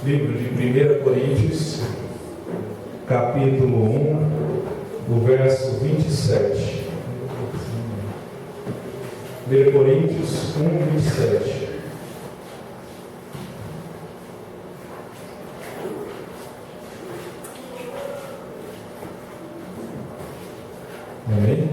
Livro de 1 Coríntios, capítulo 1, o verso 27. 1 Coríntios 1, 27. Amém?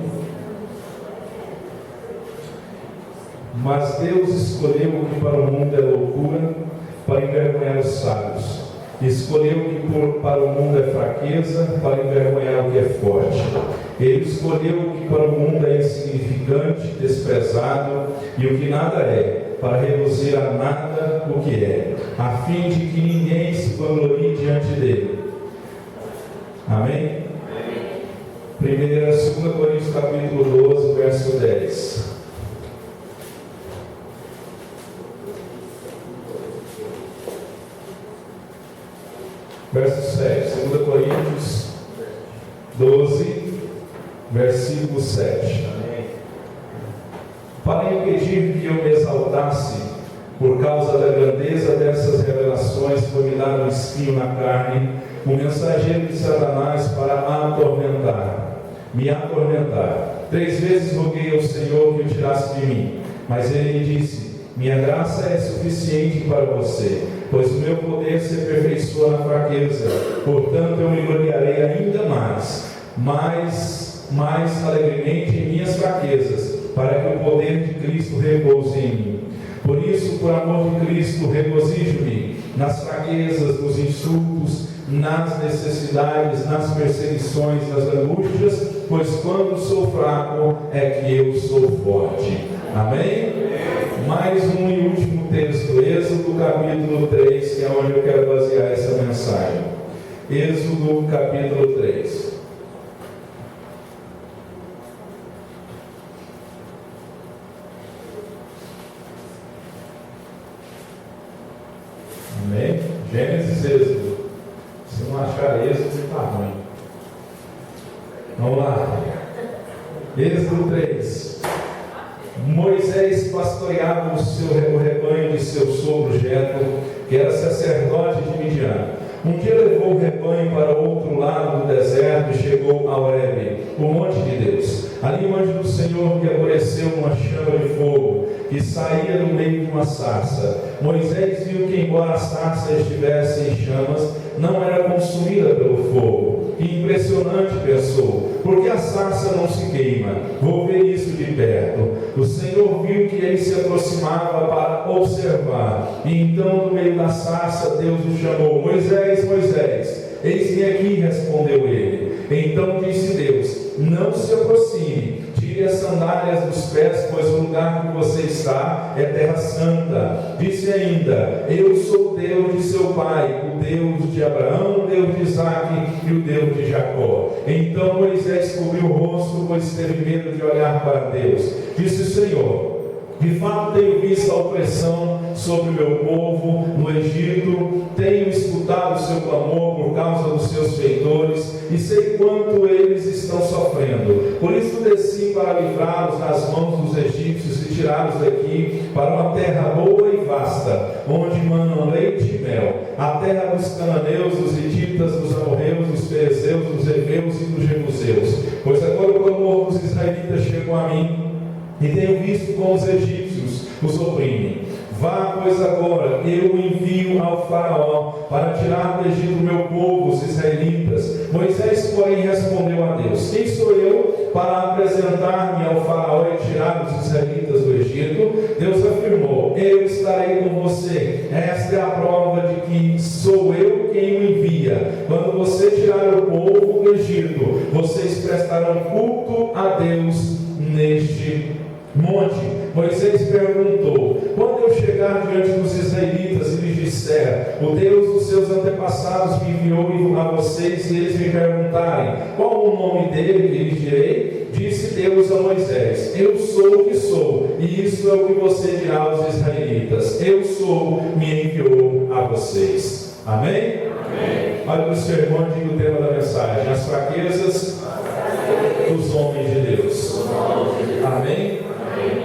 Mas Deus escolheu o que para o mundo é loucura, para envergonhar os sábios. Escolheu o que para o mundo é fraqueza, para envergonhar o que é forte. Ele escolheu o que para o mundo é insignificante, desprezado, e o que nada é, para reduzir a nada o que é, a fim de que ninguém se vanglorie diante dele. Amém? 2 Coríntios capítulo 12, verso 10. Verso 7, 2 Coríntios 12, versículo 7. Para impedir que eu me exaltasse, por causa da grandeza dessas revelações, foi-me dado um espinho na carne, um mensageiro de Satanás para me atormentar. 3 vezes roguei ao Senhor que o tirasse de mim, mas ele me disse: minha graça é suficiente para você, pois o meu poder se aperfeiçoa na fraqueza. Portanto, eu me gloriarei ainda mais alegremente em minhas fraquezas, para que o poder de Cristo repouse em mim. Por isso, por amor de Cristo, regozijo-me nas fraquezas, nos insultos, nas necessidades, nas perseguições, nas angústias, pois quando sou fraco é que eu sou forte. Amém? Mais um e último texto, Êxodo capítulo 3, que é onde eu quero basear essa mensagem. Êxodo capítulo 3. Amém? Gênesis e Êxodo. Se não achar Êxodo, está ruim. Vamos lá. Êxodo 3. Moisés pastoreava o rebanho de seu sogro Jetro, que era sacerdote de Midian. Um dia levou o rebanho para outro lado do deserto e chegou a Horebe, o monte de Deus. Ali o anjo do Senhor lhe apareceu numa chama de fogo, que saía do meio de uma sarça. Moisés viu que, embora a sarça estivesse em chamas, não era consumida pelo fogo. Que impressionante, pensou, porque a sarça não se queima? Vou ver isso de perto. O Senhor viu que ele se aproximava para observar, e então, no meio da sarça, Deus o chamou: Moisés, Moisés. Eis-me aqui, respondeu ele. Então disse Deus: não se aproxime, tire as sandálias dos pés, pois o lugar que você está é terra santa. Disse ainda: eu sou o Deus de seu pai, o Deus de Abraão, o Deus de Isaque e o Deus de Jacó. Então Moisés cobriu o rosto, pois teve medo de olhar para Deus. Disse o Senhor: de fato tenho visto a opressão sobre o meu povo no Egito, tenho escutado o seu clamor por causa dos seus feitores, e sei quanto eles estão sofrendo. Por isso desci para livrá-los das mãos dos egípcios e tirá-los daqui para uma terra boa e vasta, onde manam leite e mel, a terra dos cananeus, dos hititas, dos amorreus, dos ferezeus, dos heveus e dos jebuseus. Pois agora o clamor dos israelitas chegou a mim, e tenho visto como os egípcios os oprimem. Vá, pois, agora, eu envio ao faraó para tirar do Egito o meu povo, os israelitas. Moisés, porém, respondeu a Deus: quem sou eu para apresentar-me ao faraó e tirar os israelitas do Egito? Deus afirmou: eu estarei com você. Esta é a prova de que sou eu quem o envia. Quando você tirar o povo do Egito, vocês prestarão culto a Deus neste monte. Moisés perguntou: quando eu chegar diante dos israelitas e lhes disser: o Deus dos seus antepassados me enviou a vocês, e eles me perguntarem: qual o nome dele, que lhes direi? Disse Deus a Moisés: eu sou o que sou, e isso é o que você dirá aos israelitas: eu sou, me enviou a vocês. Amém? Amém. Olha para o seu irmão e diga o tema da mensagem: as fraquezas dos homens de Deus. Amém?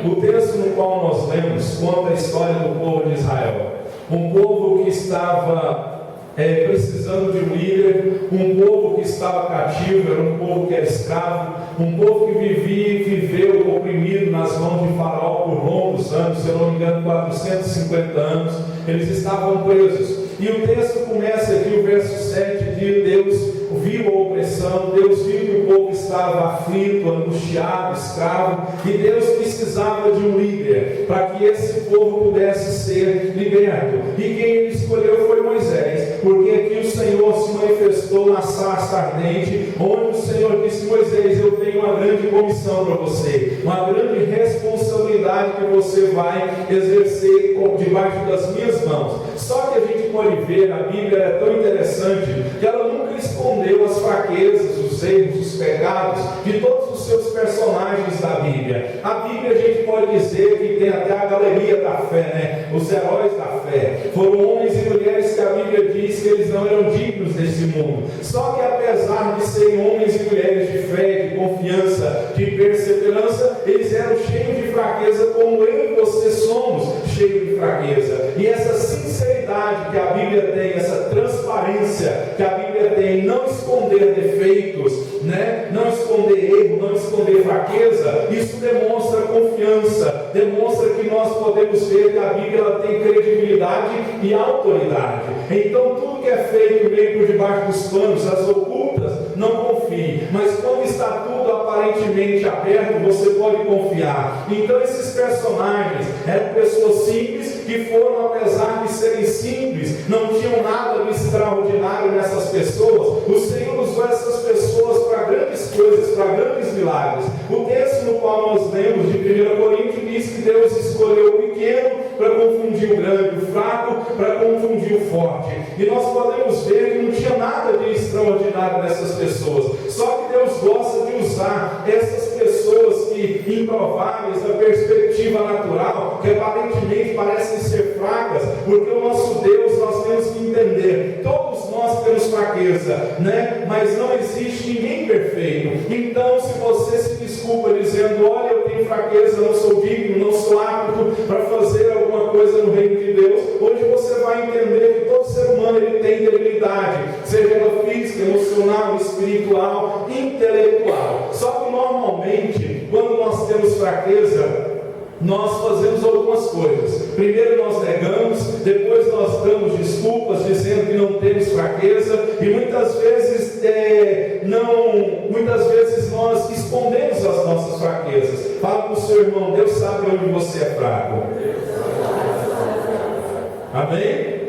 O texto no qual nós lemos conta a história do povo de Israel. um povo que estava precisando de um líder, um povo que estava cativo, era um povo que era escravo, um povo que viveu oprimido nas mãos de Faraó por longos anos, se eu não me engano 450 anos, eles estavam presos. E o texto começa aqui, o verso 7, de Deus viu a opressão, Deus viu que o povo estava aflito, angustiado, escravo, e Deus precisava de um líder, para que esse povo pudesse ser liberto. E quem ele escolheu foi Moisés, porque aqui o Senhor se manifestou na sarça ardente, onde o Senhor disse: Moisés, eu tenho uma grande comissão para você, uma grande responsabilidade que você vai exercer debaixo das minhas mãos. Só que a gente pode ver, a Bíblia é tão interessante, que ela nunca escondeu as fraquezas, os erros, os pecados de todos os seus personagens da Bíblia. A Bíblia, a gente pode dizer que tem até a galeria da fé, né? Os heróis da fé. Foram homens e mulheres que a Bíblia diz que eles não eram dignos desse mundo. Só que apesar de serem homens e mulheres de fé, de confiança, de perseverança, eles eram cheios de fraqueza, como eu e você somos cheios de fraqueza. E essa sinceridade que a Bíblia tem, essa transparência que a Bíblia tem, não esconder defeitos, né? Não esconder erro, não esconder fraqueza, isso demonstra confiança, demonstra que nós podemos ver que a Bíblia ela tem credibilidade e autoridade. Então tudo que é feito meio por debaixo dos panos, as ocultas, não confie, mas quando está tudo aparentemente aberto, você pode confiar. Então esses personagens eram pessoas simples, que foram, apesar de serem simples, não tinham nada de extraordinário nessas pessoas. O Senhor usou essas pessoas para grandes coisas, para grandes milagres. O texto no qual nós lemos de 1 Coríntios diz que Deus escolheu o pequeno para confundir o grande, o fraco para confundir o forte. E nós podemos ver que não tinha nada de extraordinário nessas pessoas. Só que Deus gosta de usar essas pessoas que, improváveis da perspectiva natural, que aparentemente parecem ser fracas, porque o nosso Deus, nós temos que entender, todos nós temos fraqueza, né? Mas não existe ninguém perfeito. Então, se você se desculpa dizendo: olha, eu tenho fraqueza, não sou digno, não sou apto para fazer alguma coisa no reino de Deus, hoje você vai entender que todo ser humano ele tem debilidade, seja ela física, emocional, espiritual, intelectual. Só que normalmente, quando nós temos fraqueza, nós fazemos algumas coisas. Primeiro nós negamos, depois nós damos desculpas dizendo que não temos fraqueza, e muitas vezes nós escondemos as nossas fraquezas. Fala com o seu irmão: Deus sabe onde você é fraco. Amém?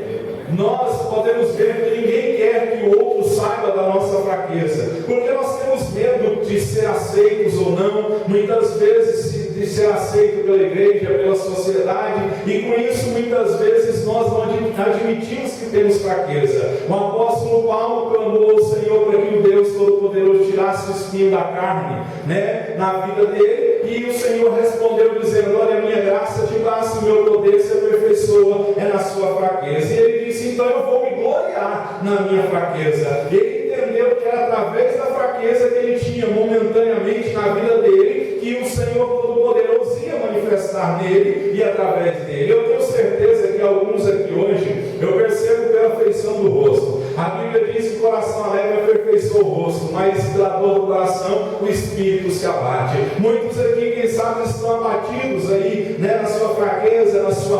Nós podemos ver que ninguém quer que o outro saiba da nossa fraqueza, porque nós temos medo de ser aceitos ou não, muitas vezes de ser aceito pela igreja, pela sociedade, e com isso muitas vezes nós não admitimos que temos fraqueza. O apóstolo Paulo clamou ao Senhor para que o Deus Todo-Poderoso tirasse o espinho da carne, né, na vida dele, e o Senhor respondeu dizendo: olha, a minha graça te basta, o meu poder se aperfeiçoa na sua fraqueza. E ele disse: então eu vou me gloriar na minha fraqueza. Ele entendeu que era através da fraqueza que ele tinha momentaneamente na vida dele, que o Senhor Todo-Poderoso ia manifestar nele e através dele. Eu tenho certeza que alguns aqui hoje, eu percebo pela feição do rosto. A Bíblia diz que o coração alegre aperfeiçoa o rosto, mas pela dor do coração o espírito se abate. Muitos aqui, quem sabe, estão abatidos aí, né, na sua fraqueza, na sua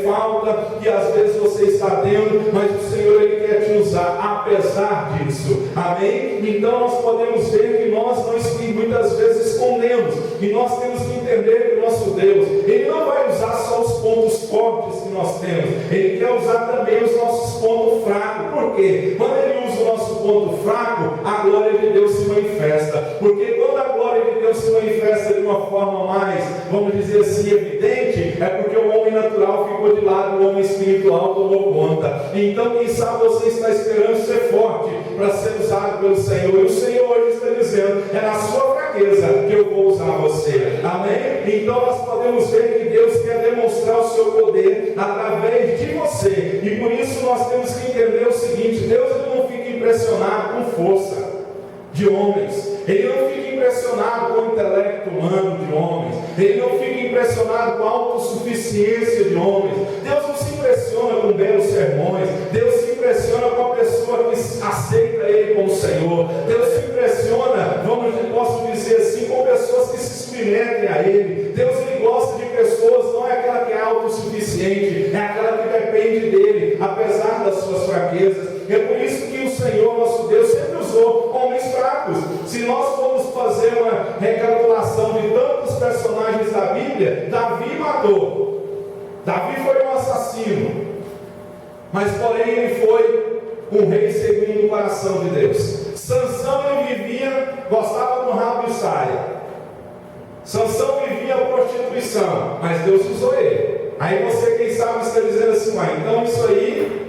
falta, que às vezes você está tendo, mas o Senhor ele quer te usar apesar disso. Amém? Então nós podemos ver que nós muitas vezes escondemos, e nós temos que entender que o nosso Deus, ele não vai usar só os pontos fortes que nós temos, ele quer usar também os nossos pontos fracos. Por quê? Quando ele usa o nosso ponto fraco, a glória de Deus se manifesta. Porque quando a glória de Deus se manifesta de uma forma mais, vamos dizer assim, evidente, é porque o homem natural ficou de lado, o homem espiritual tomou conta. Então, quem sabe você está esperando ser forte para ser usado pelo Senhor, e o Senhor hoje está dizendo: é na sua fraqueza que eu vou usar você. Amém? Então nós podemos ver que Deus quer demonstrar o seu poder através de você, e por isso nós temos que entender o seguinte: Deus ele não fica impressionado com força. de homens. Ele não fica impressionado com o intelecto humano de homens. Ele não fica impressionado com a autossuficiência de homens. Deus não se impressiona com belos sermões. Deus se impressiona com a pessoa que aceita Ele como Senhor. Deus se impressiona, posso dizer assim, com pessoas que se submetem a Ele. Deus, Ele gosta de pessoas, não é aquela que é autossuficiente, é aquela que depende dEle, apesar das suas fraquezas. É por isso que o Senhor, nosso Deus, sempre usou homens fracos. Se nós formos fazer uma recapitulação de tantos personagens da Bíblia, Davi matou. Davi foi um assassino. Mas porém ele foi um rei segundo o coração de Deus. Sansão, ele vivia, gostava do rabo de saia. Sansão vivia a prostituição, mas Deus usou ele. Aí você, quem sabe, está dizendo assim, então isso aí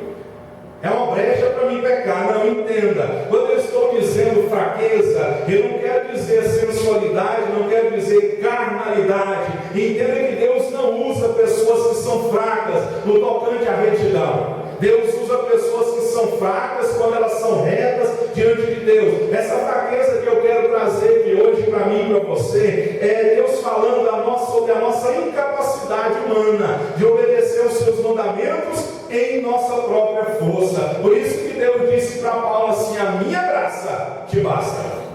é uma brecha para mim pecar. Não, entenda. Quando eu estou dizendo fraqueza, eu não quero dizer sensualidade, não quero dizer carnalidade. Entenda que Deus não usa pessoas que são fracas no tocante à retidão. Deus usa pessoas que são fracas quando elas são retas diante de Deus. Essa fraqueza que eu quero trazer aqui hoje para mim e para você é Deus falando sobre a nossa incapacidade humana de obedecer os seus mandamentos em nossa própria força. Por isso que Deus disse para Paulo assim: a minha graça te basta.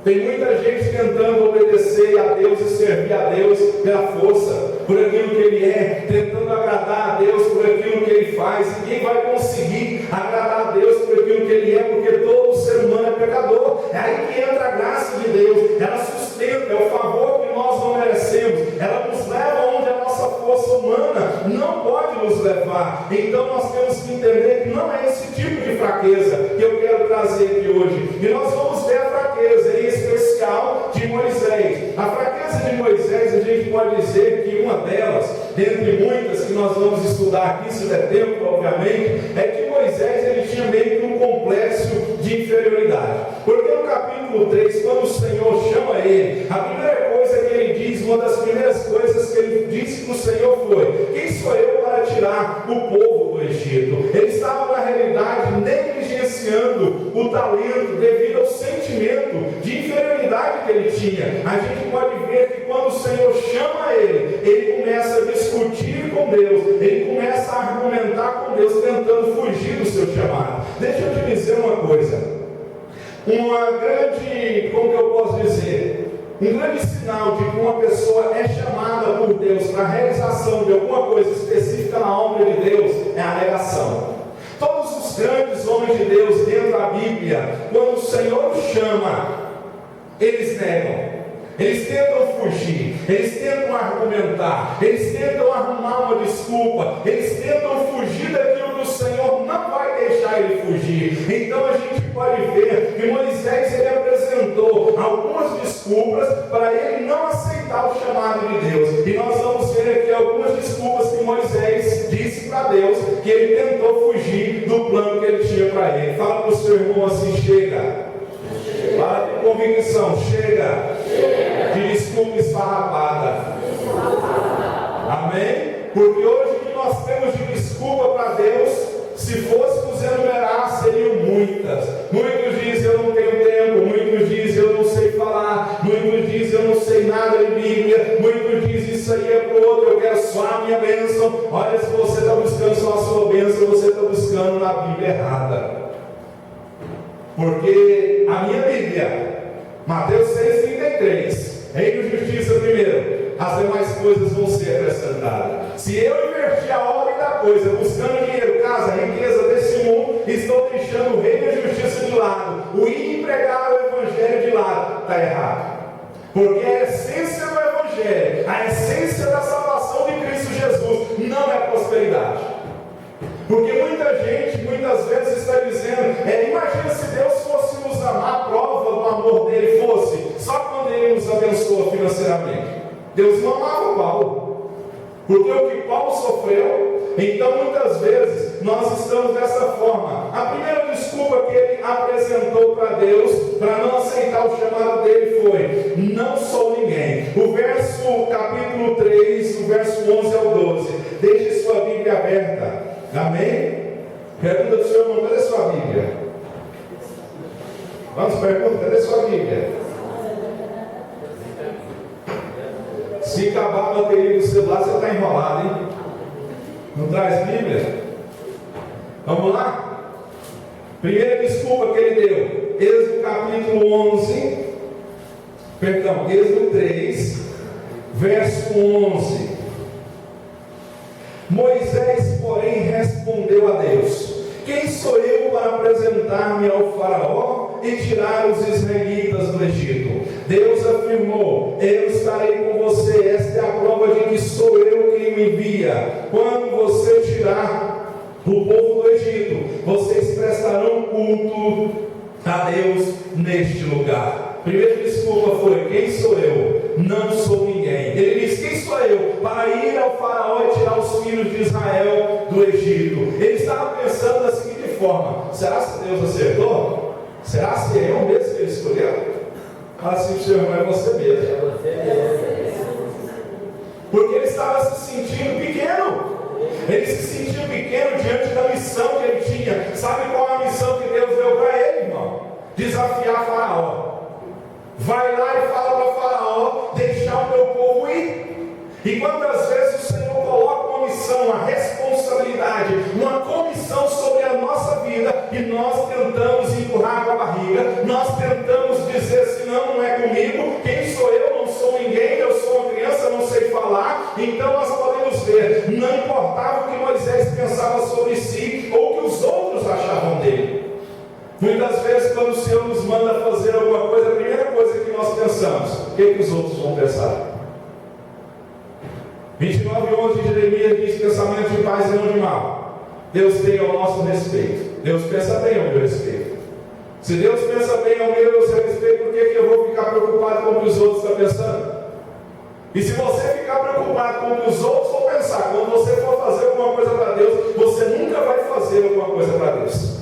Tem muita gente tentando obedecer a Deus e servir a Deus pela força, por aquilo que Ele é, tentando agradar a Deus por aquilo que Ele faz. Ninguém vai conseguir agradar a Deus por aquilo que Ele é, porque todo ser humano é pecador. É aí que entra a graça de Deus. Ela sustenta, é o favor que nós não merecemos. Ela nos leva onde a nossa força humana não pode nos levar. Então nós temos que entender que não é esse tipo de fraqueza que eu quero trazer aqui hoje. E nós vamos ver a fraqueza, em especial, de Moisés. A fraqueza de Moisés, a gente pode dizer que uma delas, dentre muitas que nós vamos estudar aqui, se der tempo, obviamente, é que Moisés, ele tinha meio que um complexo de inferioridade. Porque no capítulo 3, quando o Senhor chama ele, a primeira coisa que ele diz, uma das primeiras coisas que ele disse para o Senhor foi: quem sou eu para tirar o povo do Egito? Ele estava, na realidade, negligenciando o talento devido ao sentimento de inferioridade que ele tinha. A gente pode ver que quando o Senhor chama ele, ele começa a discutir com Deus, ele começa a argumentar com Deus, tentando fugir do seu chamado. Deixa eu te dizer uma coisa. Como que eu posso dizer? Um grande sinal de que uma pessoa é chamada por Deus para a realização de alguma coisa específica na obra de Deus é a negação. Todos os grandes homens de Deus dentro da Bíblia, quando o Senhor os chama, eles negam. Eles tentam fugir, eles tentam argumentar, eles tentam arrumar uma desculpa, eles tentam fugir daquilo que o Senhor não vai deixar ele fugir. Então a gente pode ver que Moisés, ele apresentou algumas desculpas para ele não aceitar o chamado de Deus. E nós vamos ver aqui algumas desculpas que Moisés disse para Deus, que ele tentou fugir do plano que ele tinha para ele. Fala para o seu irmão assim: chega. Fala com convicção: chega de desculpa esfarrapada. Amém? Porque hoje o que nós temos de desculpa para Deus, se fôssemos enumerar, seriam muitas. Muitos dizem: eu não tenho tempo. Muitos dizem: eu não sei falar. Muitos dizem: eu não sei nada de Bíblia. Muitos dizem: isso aí é para o outro, eu quero só a minha bênção. Olha, se você está buscando só a sua bênção, você está buscando na Bíblia errada. Porque a minha Bíblia, Mateus 6,33, reino e justiça primeiro, as demais coisas vão ser acrescentadas. Se eu invertir a ordem da coisa, buscando dinheiro, casa, riqueza desse mundo, estou deixando o reino e a justiça de lado, o ir pregar o Evangelho de lado, está errado. Porque a essência do Evangelho, a essência da salvação de Cristo Jesus, não é prosperidade. Porque muita gente, muitas vezes está dizendo, imagina se Deus fosse nos amar, a prova do amor dele fosse só quando ele nos abençoa financeiramente. Deus não amava Paulo, porque o que Paulo sofreu. Então muitas vezes nós estamos dessa forma. A primeira desculpa que ele apresentou para Deus, para não aceitar o chamado dele, foi: não sou ninguém. O verso capítulo 3, o verso 11 ao 12, deixe sua Bíblia aberta. Amém? Pergunta do seu irmão: cadê sua Bíblia? Vamos, pergunta, cadê sua Bíblia? Se acabar a bateria do celular, você está enrolado, hein? Não traz Bíblia? Vamos lá? Primeira desculpa que ele deu. Êxodo capítulo 11. Perdão, Êxodo 3, verso 11. Moisés, porém, respondeu a Deus: quem sou eu para apresentar-me ao faraó e tirar os israelitas do Egito? Deus afirmou: eu estarei com você. Esta é a prova de que sou eu quem o envia. Quando você tirar o povo do Egito, vocês prestarão culto a Deus neste lugar. Primeira desculpa foi: quem sou eu? Não sou ninguém. Ele diz: quem sou eu para ir ao faraó e tirar os filhos de Israel do Egito? Ele estava pensando da seguinte forma: será que Deus acertou? Será que é eu mesmo que ele escolheu? Fala assim: Senhor, não é você mesmo. É você mesmo. Porque ele estava se sentindo pequeno. Ele se sentiu pequeno diante da missão que ele tinha. Sabe qual é a missão que Deus deu para ele, irmão? Desafiar Faraó. Vai lá e fala para Faraó deixar o meu povo ir. E quantas vezes o Senhor coloca uma missão, uma responsabilidade, uma comissão sobre a nossa vida, e nós tentamos empurrar com a barriga, nós tentamos dizer assim: não é comigo, quem sou eu? Não sou ninguém, eu sou uma criança, não sei falar. Então nós podemos ver, não importava o que Moisés pensava sobre si, ou o que os outros achavam dele. Muitas vezes, quando o Senhor nos manda fazer alguma coisa, a primeira coisa que nós pensamos: o que os outros vão pensar? 29:11 de Jeremias diz: pensamento de paz e não de mal Deus tem ao nosso respeito. Deus pensa bem ao meu respeito. Se Deus pensa bem ao meu respeito, por que eu vou ficar preocupado com o que os outros estão pensando? E se você ficar preocupado com o que os outros vão pensar, quando você for fazer alguma coisa para Deus, você nunca vai fazer alguma coisa para Deus.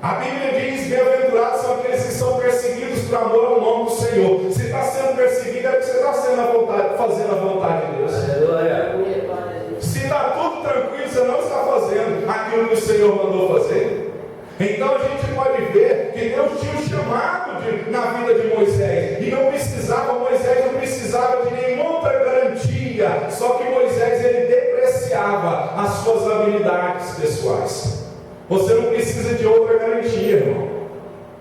A Bíblia diz: bem-aventurados são aqueles que são perseguidos por amor ao nome do Senhor. Se está sendo perseguido, é porque você está fazendo a vontade de Deus. Se está tudo tranquilo, você não está fazendo aquilo que o Senhor mandou fazer. Então a gente pode ver que Deus tinha um chamado na vida de Moisés, e Moisés não precisava de nenhuma outra garantia. Só que Moisés, ele depreciava as suas habilidades pessoais. Você não precisa de outra garantia, irmão.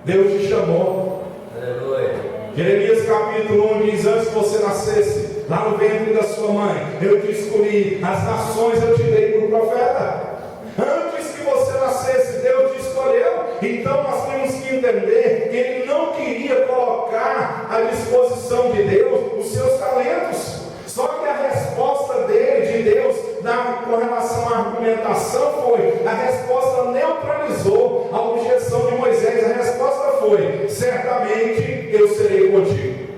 Deus te chamou. Aleluia. Jeremias capítulo 1 diz: antes que você nascesse, lá no ventre da sua mãe, eu te escolhi, as nações eu te dei por profeta. Antes que você nascesse, Deus te escolheu. Então nós temos que entender que Ele não queria colocar à disposição de Deus os seus talentos. Só que a resposta de Deus, com relação à argumentação, foi: a resposta neutralizou a objeção de Moisés. A resposta foi: certamente eu serei contigo.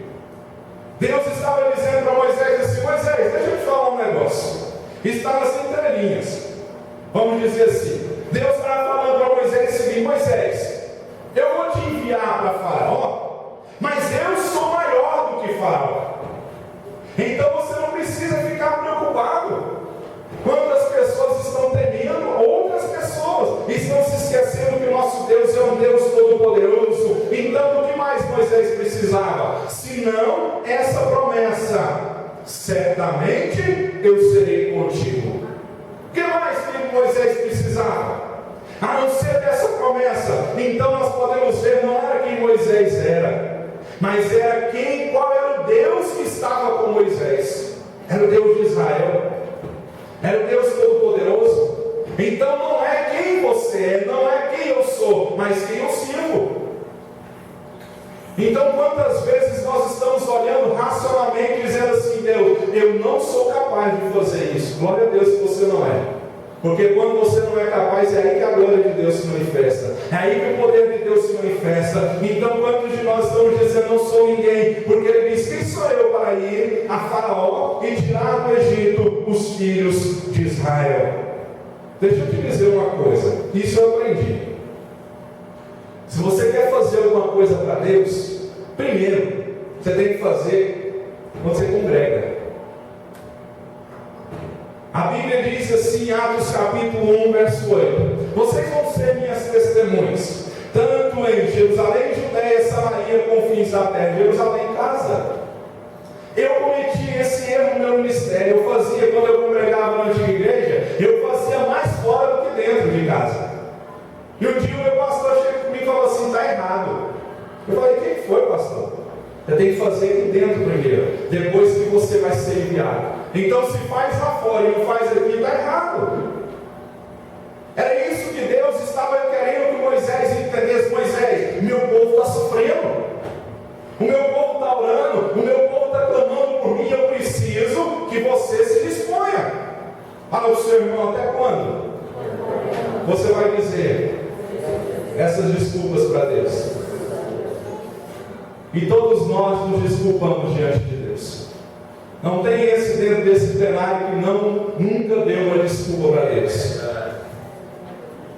Deus estava dizendo para Moisés assim: Moisés, deixa eu te falar um negócio. Está nas entrelinhas. Vamos dizer assim: Deus estava falando para Moisés o seguinte: Moisés, eu vou te enviar para Faraó, mas eu sou maior do que Faraó. Então você não precisa ficar preocupado. Quantas pessoas estão temendo outras pessoas, estão se esquecendo que o nosso Deus é um Deus todo-poderoso. Então o que mais Moisés precisava? Se não essa promessa: certamente eu serei contigo. O que mais que Moisés precisava? A não ser dessa promessa. Então nós podemos ver, não era quem Moisés era, mas era qual era o Deus que estava com Moisés. Era o Deus de Israel, era o Deus Todo-Poderoso. Então não é quem você é, não é quem eu sou, mas quem eu sirvo. Então quantas vezes nós estamos olhando racionalmente, dizendo assim: Deus, eu não sou capaz de fazer isso. Glória a Deus que você não é. Porque quando você não é capaz, é aí que a glória de Deus se manifesta, é aí que o poder de Deus se manifesta. Então quantos de nós estamos dizendo: não sou ninguém? Porque Ele diz: quem sou eu para ir a Faraó e tirar do Egito os filhos de Israel? Deixa eu te dizer uma coisa, isso eu aprendi. Se você quer fazer alguma coisa para Deus, primeiro você tem que fazer quando você congrega. A Bíblia diz assim, em Atos capítulo 1, verso 8: vocês vão ser minhas testemunhas, tanto em Jerusalém, Judéia, Samaria com fins da terra, Jerusalém em casa. Eu cometi esse erro no meu ministério. Eu fazia, quando eu congregava na antiga igreja, eu fazia mais fora do que dentro de casa. E um dia o meu pastor chegou comigo e falou assim: está errado. Eu falei: o que foi, pastor? Eu tenho que fazer aqui dentro primeiro, depois que você vai ser enviado. Então, se faz lá fora e não faz aqui, está errado. Era isso que Deus estava querendo que Moisés entendesse. Moisés, meu povo está sofrendo, o meu povo está orando, o meu povo está clamando por mim. Eu preciso que você se disponha. O seu irmão, até quando você vai dizer essas desculpas para Deus? E todos nós nos desculpamos diante de Deus. Não tem esse dentro desse plenário que nunca deu uma desculpa para Deus.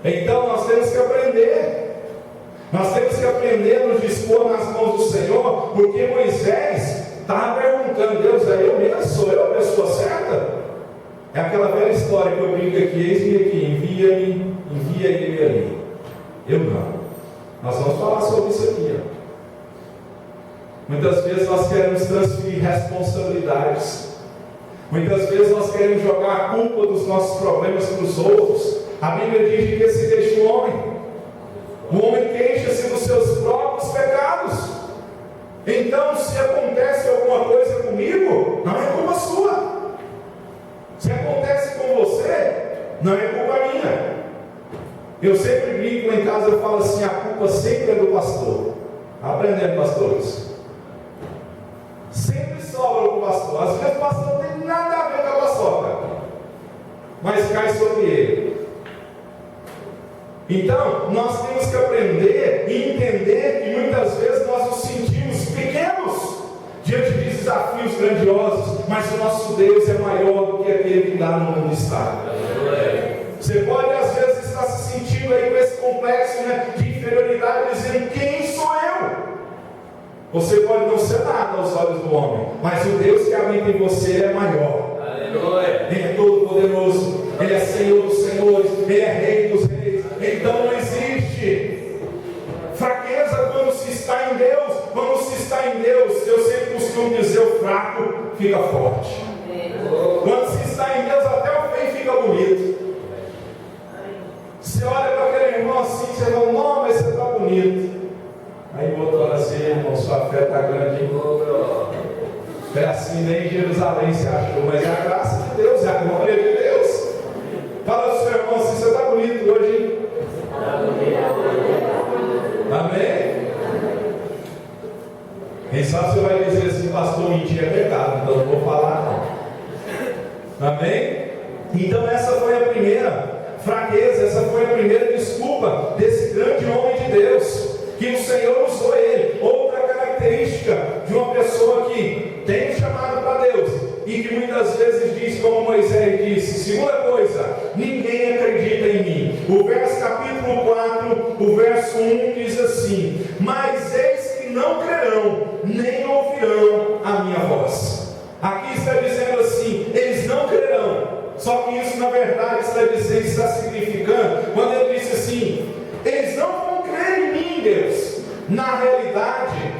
Então nós temos que aprender. Nós temos que aprender a nos dispor nas mãos do Senhor, porque Moisés estava perguntando: Deus, é eu mesmo? Sou eu a pessoa certa? É aquela velha história que eu brinco aqui: eis-me aqui, envia-me, envia ele ali. Eu não. Nós vamos falar sobre isso aqui. Muitas vezes nós queremos transferir responsabilidades. Muitas vezes nós queremos jogar a culpa dos nossos problemas para os outros. A Bíblia diz que se deixa o homem queixa-se dos seus próprios pecados. Então, se acontece alguma coisa comigo, não é culpa sua. Se acontece com você, não é culpa minha. Eu sempre brinco lá em casa, eu falo assim: a culpa sempre é do pastor. Aprendendo, pastores. Sempre sobra o pastor. Às vezes o pastor não tem nada a ver com a paçoca, mas cai sobre ele. Então, nós temos que aprender e entender que muitas vezes nós nos sentimos pequenos diante de desafios grandiosos, mas o nosso Deus é maior do que aquele que lá no mundo está. Você pode às vezes estar se sentindo aí com esse complexo, de inferioridade, dizendo: quem sou eu? Você pode não ser nada aos olhos do homem, mas o Deus que habita em você é maior. Aleluia. Ele é todo poderoso, Ele é Senhor dos senhores, Ele é Rei dos reis. Então não existe fraqueza quando se está em Deus. Quando se está em Deus, eu sempre costumo dizer: o fraco fica forte. Quando se está em Deus, até o feio fica bonito. Você olha para aquele irmão assim, você fala: não, mas você está bonito. Aí o outro olha assim: irmão, sua fé está grande, hein? É assim, nem em Jerusalém se achou, mas é a graça de Deus, é a glória de Deus. Fala para o seu irmão assim: você está bonito hoje, hein? Amém? Quem sabe você vai dizer assim: pastor, mentir é pecado, então não vou falar não. Amém? Então essa foi a primeira fraqueza, essa foi a primeira desculpa desse grande homem de Deus, que o Senhor usou ele. Outra característica de uma pessoa que tem um chamado para Deus e que muitas vezes diz como Moisés disse. Segunda coisa: ninguém acredita em mim. O verso capítulo 4, o verso 1 diz assim: mas eis que não crerão, nem ouvirão a minha voz. Aqui está dizendo assim: eles não crerão. Só que isso na verdade está significando, quando ele disse assim: eles não vão crer em mim, Deus. Na realidade,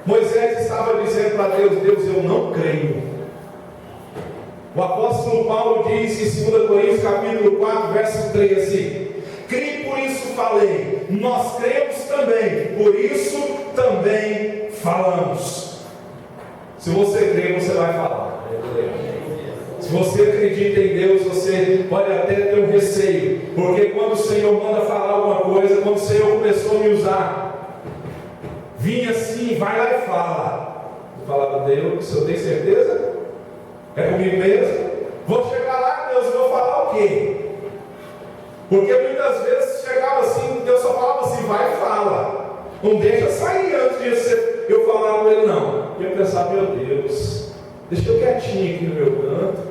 Moisés estava dizendo para Deus: Deus, eu não creio. O apóstolo Paulo diz em 2 Coríntios capítulo 4, verso 13: creio, por isso falei. Nós cremos também, por isso também falamos. Se você crê, você vai falar. Se você acredita em Deus, você pode até ter um receio, porque quando o Senhor manda falar alguma coisa, quando o Senhor começou a me usar, vinha assim: vai lá e fala. Eu falava: Deus, o Senhor tem certeza? É comigo mesmo? Vou chegar lá, Deus, vou falar o quê? Porque muitas vezes chegava assim, Deus só falava assim: vai e fala. Não deixa sair antes de eu falar com ele, não. E eu pensava: meu Deus, deixa eu quietinho aqui no meu canto.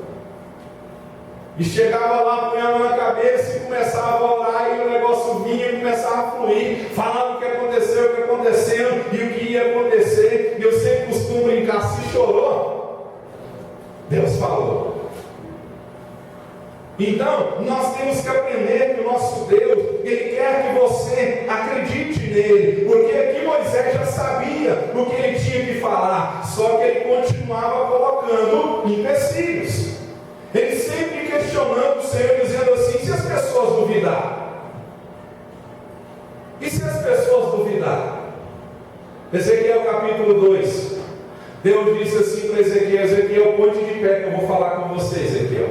E chegava lá, punha a mão na cabeça e começava a orar, e o negócio vinha e começava a fluir, falando o que aconteceu, o que aconteceu, e o que ia acontecer. E eu sempre costumo brincar: se chorou, Deus falou. Então, nós temos que aprender que o nosso Deus, Ele quer que você acredite nele, porque aqui Moisés já sabia o que ele tinha que falar, só que ele continuava colocando empecilhos. Ele sempre questionando o Senhor, dizendo assim: se as pessoas duvidar? E se as pessoas duvidar? Ezequiel capítulo 2, Deus disse assim para Ezequiel: Ezequiel, ponte de pé que eu vou falar com você, Ezequiel.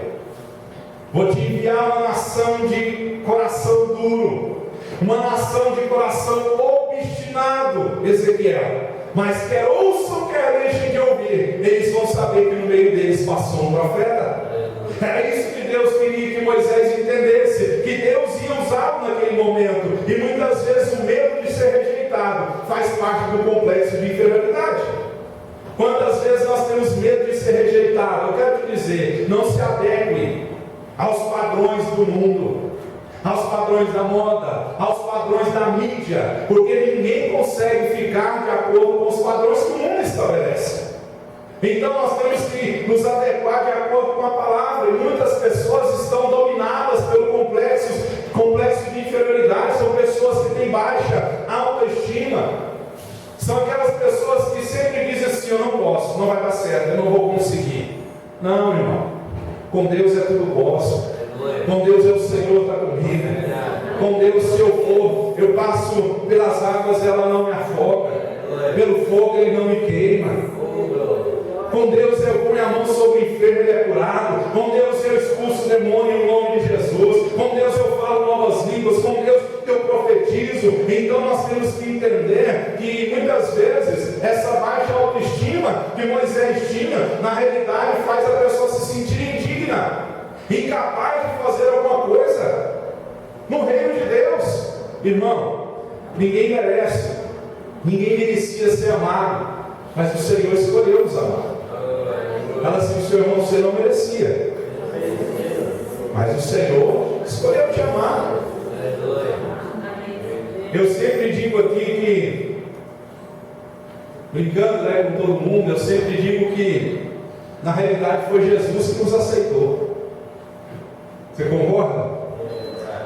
Vou te enviar uma nação de coração duro, uma nação de coração obstinado, Ezequiel. Mas quer ouçam, quer deixem de ouvir, eles vão saber que no meio deles passou um profeta. Era isso que Deus queria que Moisés entendesse, que Deus ia usá-lo naquele momento. E muitas vezes o medo de ser rejeitado faz parte do complexo de inferioridade. Quantas vezes nós temos medo de ser rejeitado? Eu quero te dizer, não se adeque aos padrões do mundo, aos padrões da moda, aos padrões da mídia, porque ninguém consegue ficar de acordo com os padrões que o mundo estabelece. Então nós temos que nos adequar de acordo com a palavra, e muitas pessoas estão dominadas pelo complexo de inferioridade. São pessoas que têm baixa autoestima, são aquelas pessoas que sempre dizem assim: eu não posso, não vai dar certo, eu não vou conseguir. Não, irmão, com Deus é tudo posso. Com Deus é o Senhor está comigo. Com Deus, se eu for, eu passo pelas águas, ela não me afoga, pelo fogo ele não me queima. Com Deus eu ponho a mão sobre o enfermo, ele é curado. Com Deus eu expulso o demônio em nome de Jesus. Com Deus eu falo novas línguas. Com Deus eu profetizo. Então nós temos que entender que muitas vezes essa baixa autoestima que Moisés tinha, na realidade faz a pessoa se sentir indigna, incapaz de fazer alguma coisa no reino de Deus. Irmão, ninguém merece, ninguém merecia ser amado, mas o Senhor escolheu nos amar. Fala assim: o seu irmão, você não merecia, mas o Senhor escolheu te amar. Eu sempre digo aqui que, brincando com todo mundo, eu sempre digo que na realidade foi Jesus que nos aceitou. Você concorda?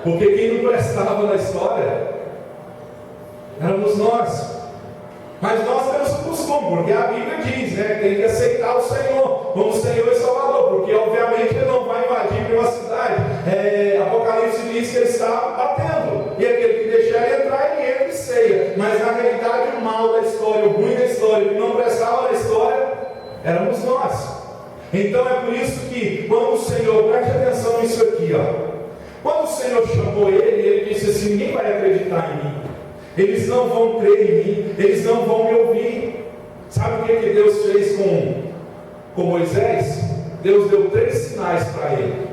Porque quem não prestava na história éramos nós. Mas nós temos o costume, porque a Bíblia diz, né, que tem que aceitar o Senhor como Senhor e Salvador, porque obviamente ele não vai invadir privacidade. Apocalipse diz que ele está batendo, e aquele que deixar ele entrar, ele entra e ceia. Mas na realidade o mal da história, o ruim da história, o que não prestava na história, éramos nós. Então é por isso que quando o Senhor, preste atenção nisso aqui, quando o Senhor chamou ele disse assim: ninguém vai acreditar em mim, eles não vão crer em mim, eles não vão me ouvir. Sabe o que Deus fez com Moisés? Deus deu 3 sinais para ele.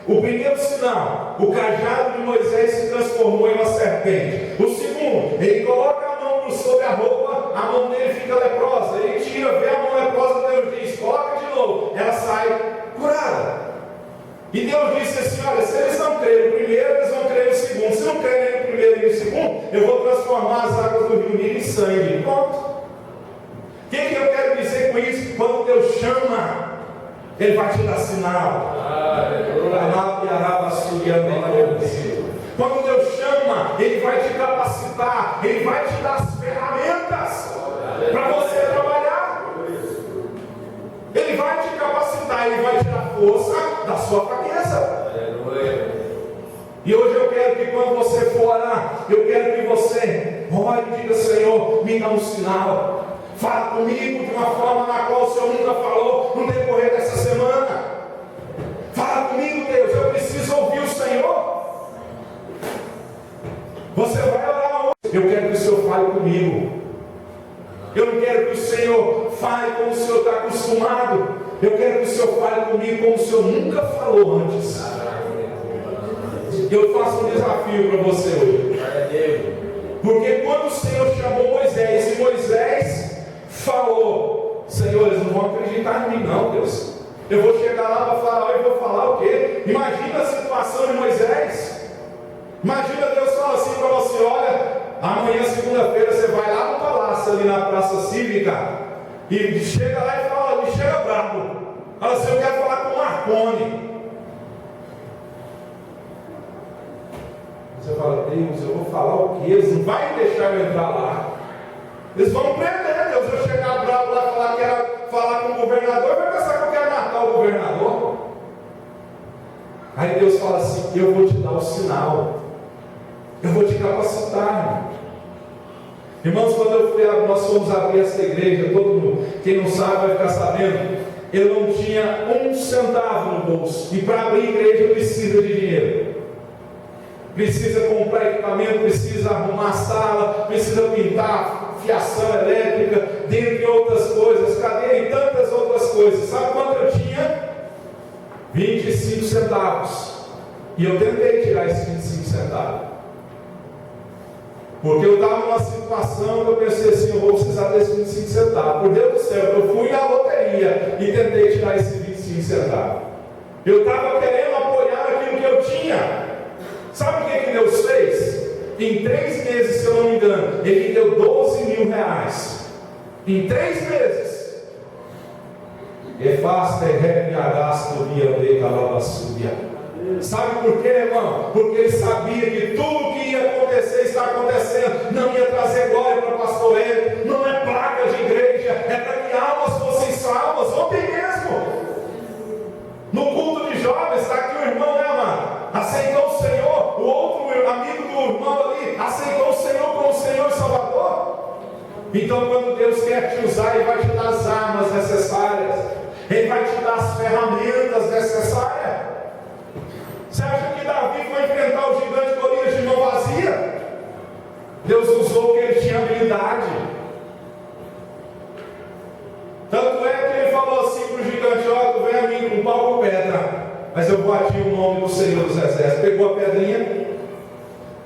O primeiro sinal: o cajado de Moisés se transformou em uma serpente. O segundo: ele coloca a mão sobre a roupa, a mão dele fica leprosa. Ele tira, vê a mão leprosa, Deus diz: coloca de novo, ela sai curada. E Deus disse assim: olha, se eles não crerem no primeiro, eles vão crer no segundo. Se não crerem no primeiro e no segundo, eu vou transformar as águas do rio Nilo em sangue. Pronto. O que eu quero dizer com isso? Quando Deus chama, ele vai te dar sinal. Quando Deus chama, ele vai te capacitar, ele vai te dar as ferramentas para você trabalhar. Ele vai te capacitar, ele vai tirar força da sua fraqueza. E hoje eu quero que quando você for orar, eu quero que você ore e diga: Senhor, me dá um sinal. Fala comigo de uma forma na qual o Senhor nunca falou no decorrer dessa semana. Fala comigo, Deus, eu preciso ouvir o Senhor. Você vai orar hoje. Eu quero que o Senhor fale comigo. Eu não quero que o Senhor fale como o Senhor está acostumado. Eu quero que o Senhor fale comigo como o Senhor nunca falou antes. Eu faço um desafio para você hoje. Porque quando o Senhor chamou Moisés, e Moisés falou: Senhor, eles não vão acreditar em mim não, Deus. Eu vou chegar lá para falar, e vou falar o quê? Imagina a situação de Moisés. Imagina Deus falar assim para você: olha, amanhã, segunda-feira, você vai lá no palácio, ali na Praça Cívica, e chega lá e fala, e chega bravo. Fala assim: eu quero falar com o Marconi. Você fala: Deus, eu vou falar o quê? Eles não vai deixar eu entrar lá. Eles vão prender Deus. Eu chegar bravo lá e falar que era falar com o governador, vai pensar que eu quero matar o governador. Aí Deus fala assim: eu vou te dar o sinal, eu vou te capacitar. Irmãos, quando nós fomos abrir essa igreja, todo mundo, quem não sabe vai ficar sabendo, eu não tinha um centavo no bolso. E para abrir igreja precisa de dinheiro. Precisa comprar equipamento, precisa arrumar sala, precisa pintar, fiação elétrica, dentre outras coisas, cadeia e tantas outras coisas. Sabe quanto eu tinha? 25 centavos. E eu tentei tirar esses 25 centavos. Porque eu estava numa situação que eu pensei assim: eu vou precisar desses 25 centavos. Por Deus do céu, eu fui na loteria e tentei tirar esses 25 centavos. Eu estava querendo apoiar aquilo que eu tinha. Sabe o que Deus fez? Em 3 meses, se eu não me engano, Ele me deu 12 mil reais. Em 3 meses. Sabe por quê, irmão? Porque Ele sabia que tudo que ia acontecer está acontecendo. Não ia trazer glória para o pastor Hélio. Não é placa de igreja. É para que almas fossem salvas. Ontem mesmo, no culto de jovens, está aqui o irmão, né, amado? Aceitou o Senhor. O outro amigo do irmão ali aceitou o Senhor como Senhor e Salvador. Então, quando Deus quer te usar, Ele vai te dar as armas necessárias. Ele vai te dar as ferramentas necessárias. Você acha que Davi foi enfrentar o gigante Golias de mão vazia? Deus usou que ele tinha habilidade. Tanto é que ele falou assim para o gigante: ó, tu vem a mim com pau ou pedra, mas eu vou atir o nome do Senhor dos Exércitos. Pegou a pedrinha,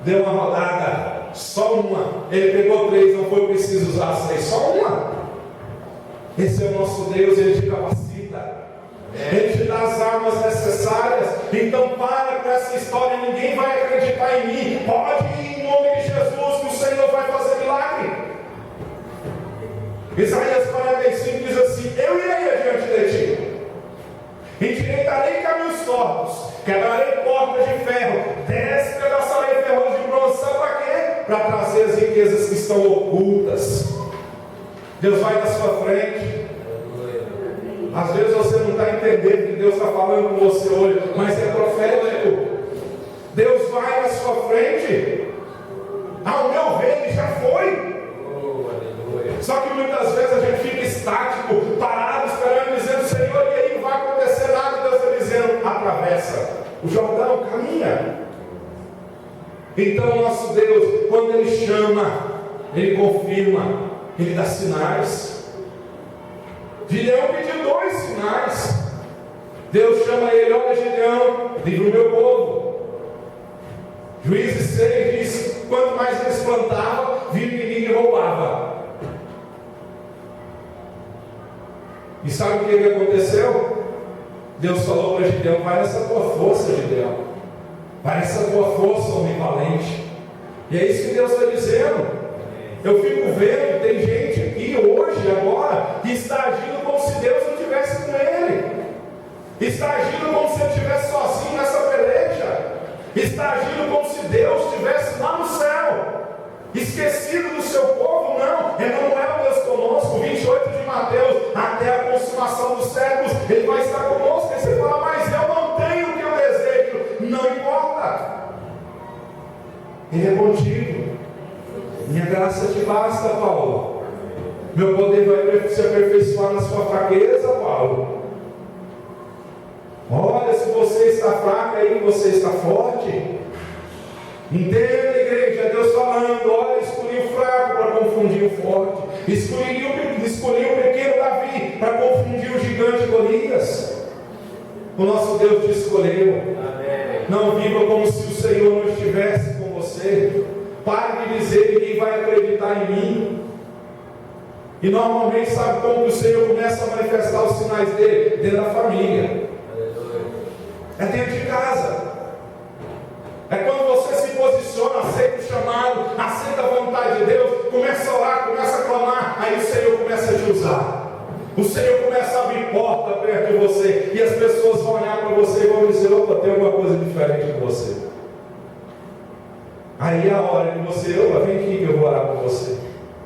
deu uma rodada, só uma. Ele pegou 3, não foi preciso usar 6, só uma. Esse é o nosso Deus, Ele te capacita. Ele te dá as armas necessárias. Então para com essa história: ninguém vai acreditar em mim. Pode ir em nome de Jesus, que o Senhor vai fazer milagre. Isaías 45 diz assim: eu irei adiante de ti, endireitarei caminhos tortos, quebrarei portas de ferro, despedaçarei ferros de bronze. Sabe para quê? Para trazer as riquezas que estão ocultas. Deus vai na sua frente. Às vezes você não está entendendo que Deus está falando com você hoje, mas é profético. Deus vai na sua frente. Ao meu ver, Ele já foi. Só que muitas vezes a gente fica estático, parado, esperando, dizendo: Senhor, e aí não vai acontecer nada. E Deus está dizendo: atravessa o Jordão, caminha. Então o nosso Deus, quando Ele chama, Ele confirma, Ele dá sinais. Gideão pediu 2 sinais. Deus chama ele: olha, Gideão, livra o meu povo. Juízes 6 diz: quanto mais eles plantavam, vinha o inimigo e roubava. E sabe o que aconteceu? Deus falou para Gideão: vai nessa tua força, Gideão, vai nessa tua força, homem valente. E é isso que Deus está dizendo. Eu fico vendo, tem gente aqui hoje, agora, que está agindo como se Deus não estivesse com ele. Está agindo como se ele estivesse sozinho nessa peleja. Está agindo como se Deus estivesse lá no céu, esquecido do seu povo. Não, Emanuel, Deus conosco. 28 de Mateus, até a consumação dos séculos, Ele vai estar conosco. E você fala: mas eu não tenho o que eu desejo. Não importa, Ele é contigo. Minha graça te basta, Paulo. Meu poder vai se aperfeiçoar na sua fraqueza, Paulo. Olha, se você está fraco aí, você está forte. Entenda, igreja, Deus falando: olha, escolhi o fraco para confundir o forte. Escolhi o pequeno Davi para confundir o gigante Golias. O nosso Deus te escolheu. Amém. Não viva como se o Senhor não estivesse com você. Pare de dizer: ninguém vai acreditar em mim. E normalmente, sabe como o Senhor começa a manifestar os sinais dele? Dentro da família. É dentro de casa. É quando você se posiciona, aceita o chamado, aceita a vontade de Deus, começa a orar, começa a clamar, aí o Senhor começa a te usar. O Senhor começa a abrir porta perto de você, e as pessoas vão olhar para você e vão dizer: opa, tem alguma coisa diferente com você. Aí é a hora que você: opa, vem aqui que eu vou orar por você.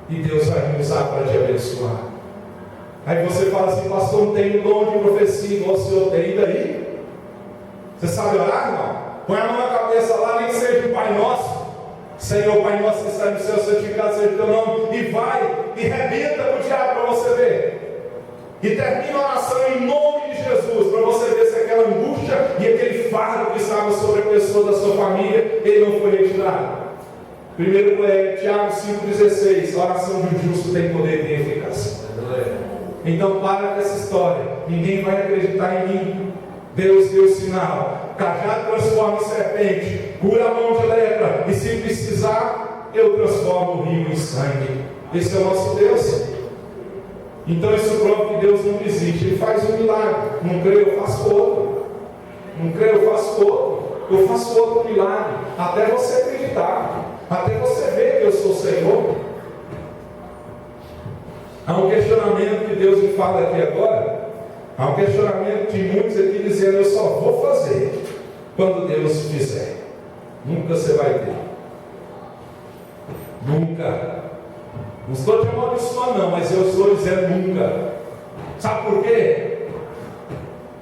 e Deus vai me usar para te abençoar. Aí você fala assim: pastor, não tem o dom de profecia igual o senhor tem, e daí? Você sabe orar, irmão? Põe a mão na cabeça lá, nem que seja o Pai Nosso. Senhor, Pai Nosso que está no céu, santificado seja o teu nome. E vai, e rebenta para o diabo para você ver. E termina a oração em nome de Jesus, para você ver se aquela angústia e aquele fardo que estava sobre a pessoa da sua família, ele não foi retirado. Primeiro Tiago 5,16, a oração de um justo tem poder e tem eficácia. Então para com essa história, ninguém vai acreditar em mim. Deus deu sinal, cajado transforma em serpente, cura a mão de lepra, e se precisar, eu transformo o rio em sangue. Esse é o nosso Deus. Então isso prova que Deus não desiste, Ele faz um milagre. Não creio, eu faço outro. Não creio, eu faço outro. Eu faço outro milagre, até você acreditar, até você ver que eu sou o Senhor. Há um questionamento que Deus me fala aqui agora. Há um questionamento de muitos aqui dizendo: eu só vou fazer quando Deus fizer. Nunca você vai ter. Nunca. Não estou te amaldiçoando não, mas eu estou dizendo nunca. Sabe por quê?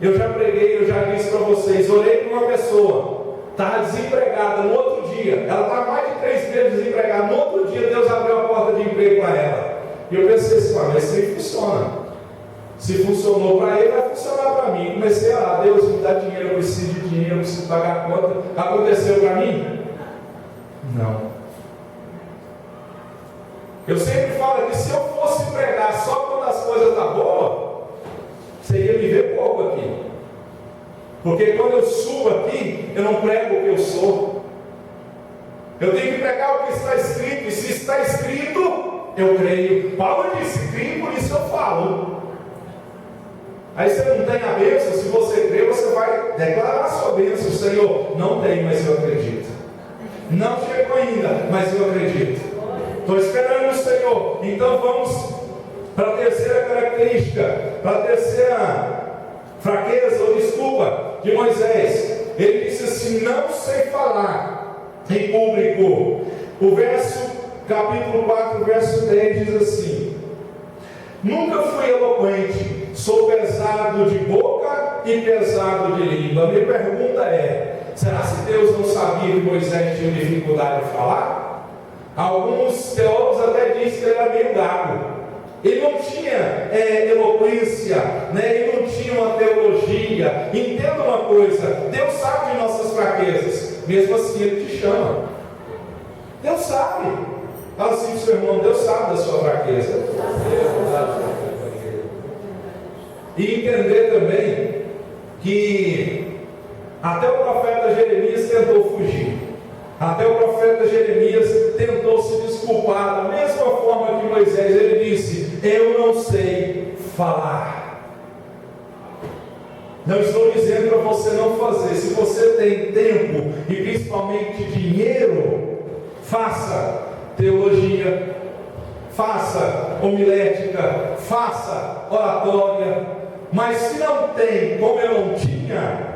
Eu já preguei, eu já disse para vocês, orei para uma pessoa, estava desempregada no outro dia, ela está mais de 3 meses desempregada, no outro dia Deus abriu a porta de emprego para ela. E eu pensei assim: mas isso aí funciona. Se funcionou para ele, vai funcionar para mim. Comecei a orar: Deus, me dá dinheiro, eu preciso de dinheiro, eu preciso pagar a conta. Aconteceu para mim? Não. Eu sempre falo que se eu fosse pregar só quando as coisas estão boas, você ia me ver pouco aqui. Porque quando eu subo aqui, eu não prego o que eu sou. Eu tenho que pregar o que está escrito. E se está escrito, eu creio. Paulo disse: creio, por isso eu falo. Aí você não tem a bênção. Se você crê, você vai declarar a sua bênção. Senhor, não tem, mas eu acredito. Não chegou ainda, mas eu acredito. Estou esperando o Senhor. Então vamos para a terceira característica, para a terceira fraqueza ou desculpa de Moisés. Ele disse assim: não sei falar em público. O capítulo 4, verso 10 diz assim: nunca fui eloquente, sou pesado de boca e pesado de língua. Minha pergunta é: será que Deus não sabia que Moisés tinha dificuldade de falar? Alguns teólogos até dizem que ele era meio gago. Ele não tinha eloquência, né? Ele não tinha uma teologia. Entenda uma coisa: Deus sabe de nossas fraquezas, mesmo assim Ele te chama. Deus sabe. Fala assim para o seu irmão: Deus sabe da sua fraqueza. E entender também que até o profeta Jeremias tentou fugir. Até o profeta Jeremias tentou se desculpar, da mesma forma que Moisés. Ele disse: eu não sei falar. Não estou dizendo para você não fazer. Se você tem tempo e principalmente dinheiro, faça teologia, faça homilética, faça oratória. Mas se não tem, como eu não tinha,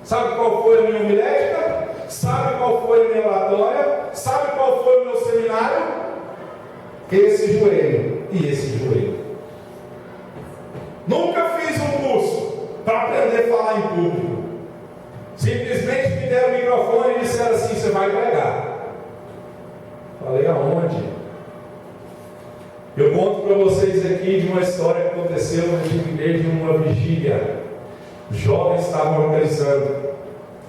sabe qual foi a minha homilética? Sabe qual foi a minha oratória? Sabe qual foi o meu seminário? Esse joelho e esse joelho. Nunca fiz um curso para aprender a falar em público. Simplesmente me deram o microfone e disseram assim: você vai pregar. Falei: aonde? Eu conto para vocês aqui de uma história que aconteceu na antiga igreja, numa vigília. Jovens estavam organizando.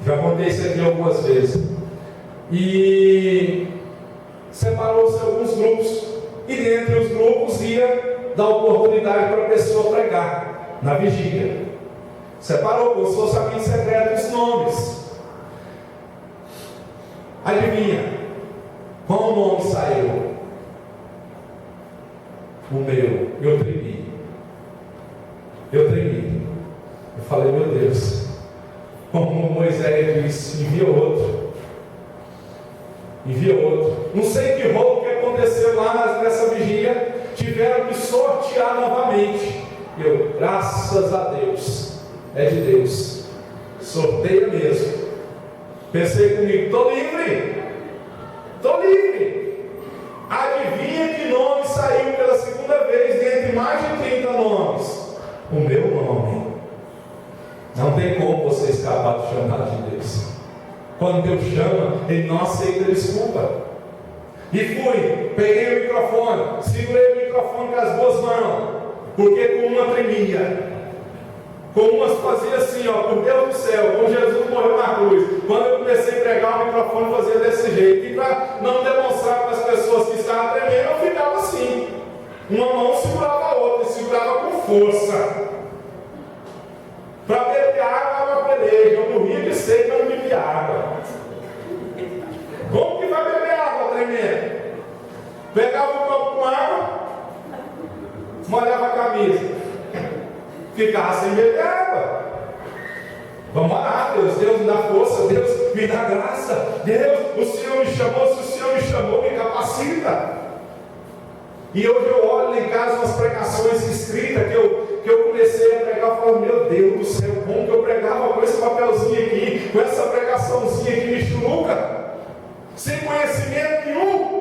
Já contei isso aqui algumas vezes. E separou-se alguns grupos. E dentre os grupos ia dar oportunidade para a pessoa pregar na vigília. Separou, como se fosse amigo secreto, os nomes. Adivinha? Qual nome saiu? O meu. Eu tremi. Eu falei: meu Deus. Como Moisés disse: envia outro. Não sei que rolo que aconteceu lá nessa vigília. Tiveram que sortear novamente. Eu, graças a Deus, é de Deus. Sorteia mesmo. Pensei comigo: estou livre. Adivinha tem como você escapar do chamado de Deus. Quando Deus chama, Ele não aceita desculpa. E fui, peguei o microfone, segurei o microfone com as duas mãos, porque com uma tremia, com umas fazia assim, ó, por Deus do céu, como Jesus morreu na cruz. Quando eu comecei a pregar o microfone, fazia desse jeito. E para não demonstrar para as pessoas que estavam tremendo, eu ficava assim. Uma mão segurava a outra, e segurava com força. Para beber água era uma peleja. Eu morria de sede, mas não bebia água. Como que vai beber água tremendo? Pegava um copo com água, molhava a camisa. Ficava sem beber água. Vamos orar, Deus me dá força, Deus me dá graça, Deus, o Senhor me chamou, se o Senhor me chamou, me capacita. E hoje eu olho lá em casa umas pregações escritas que eu comecei a pregar, e falo, meu Deus do céu, como que eu pregava com esse papelzinho aqui, com essa pregaçãozinha aqui michuruca, sem conhecimento nenhum.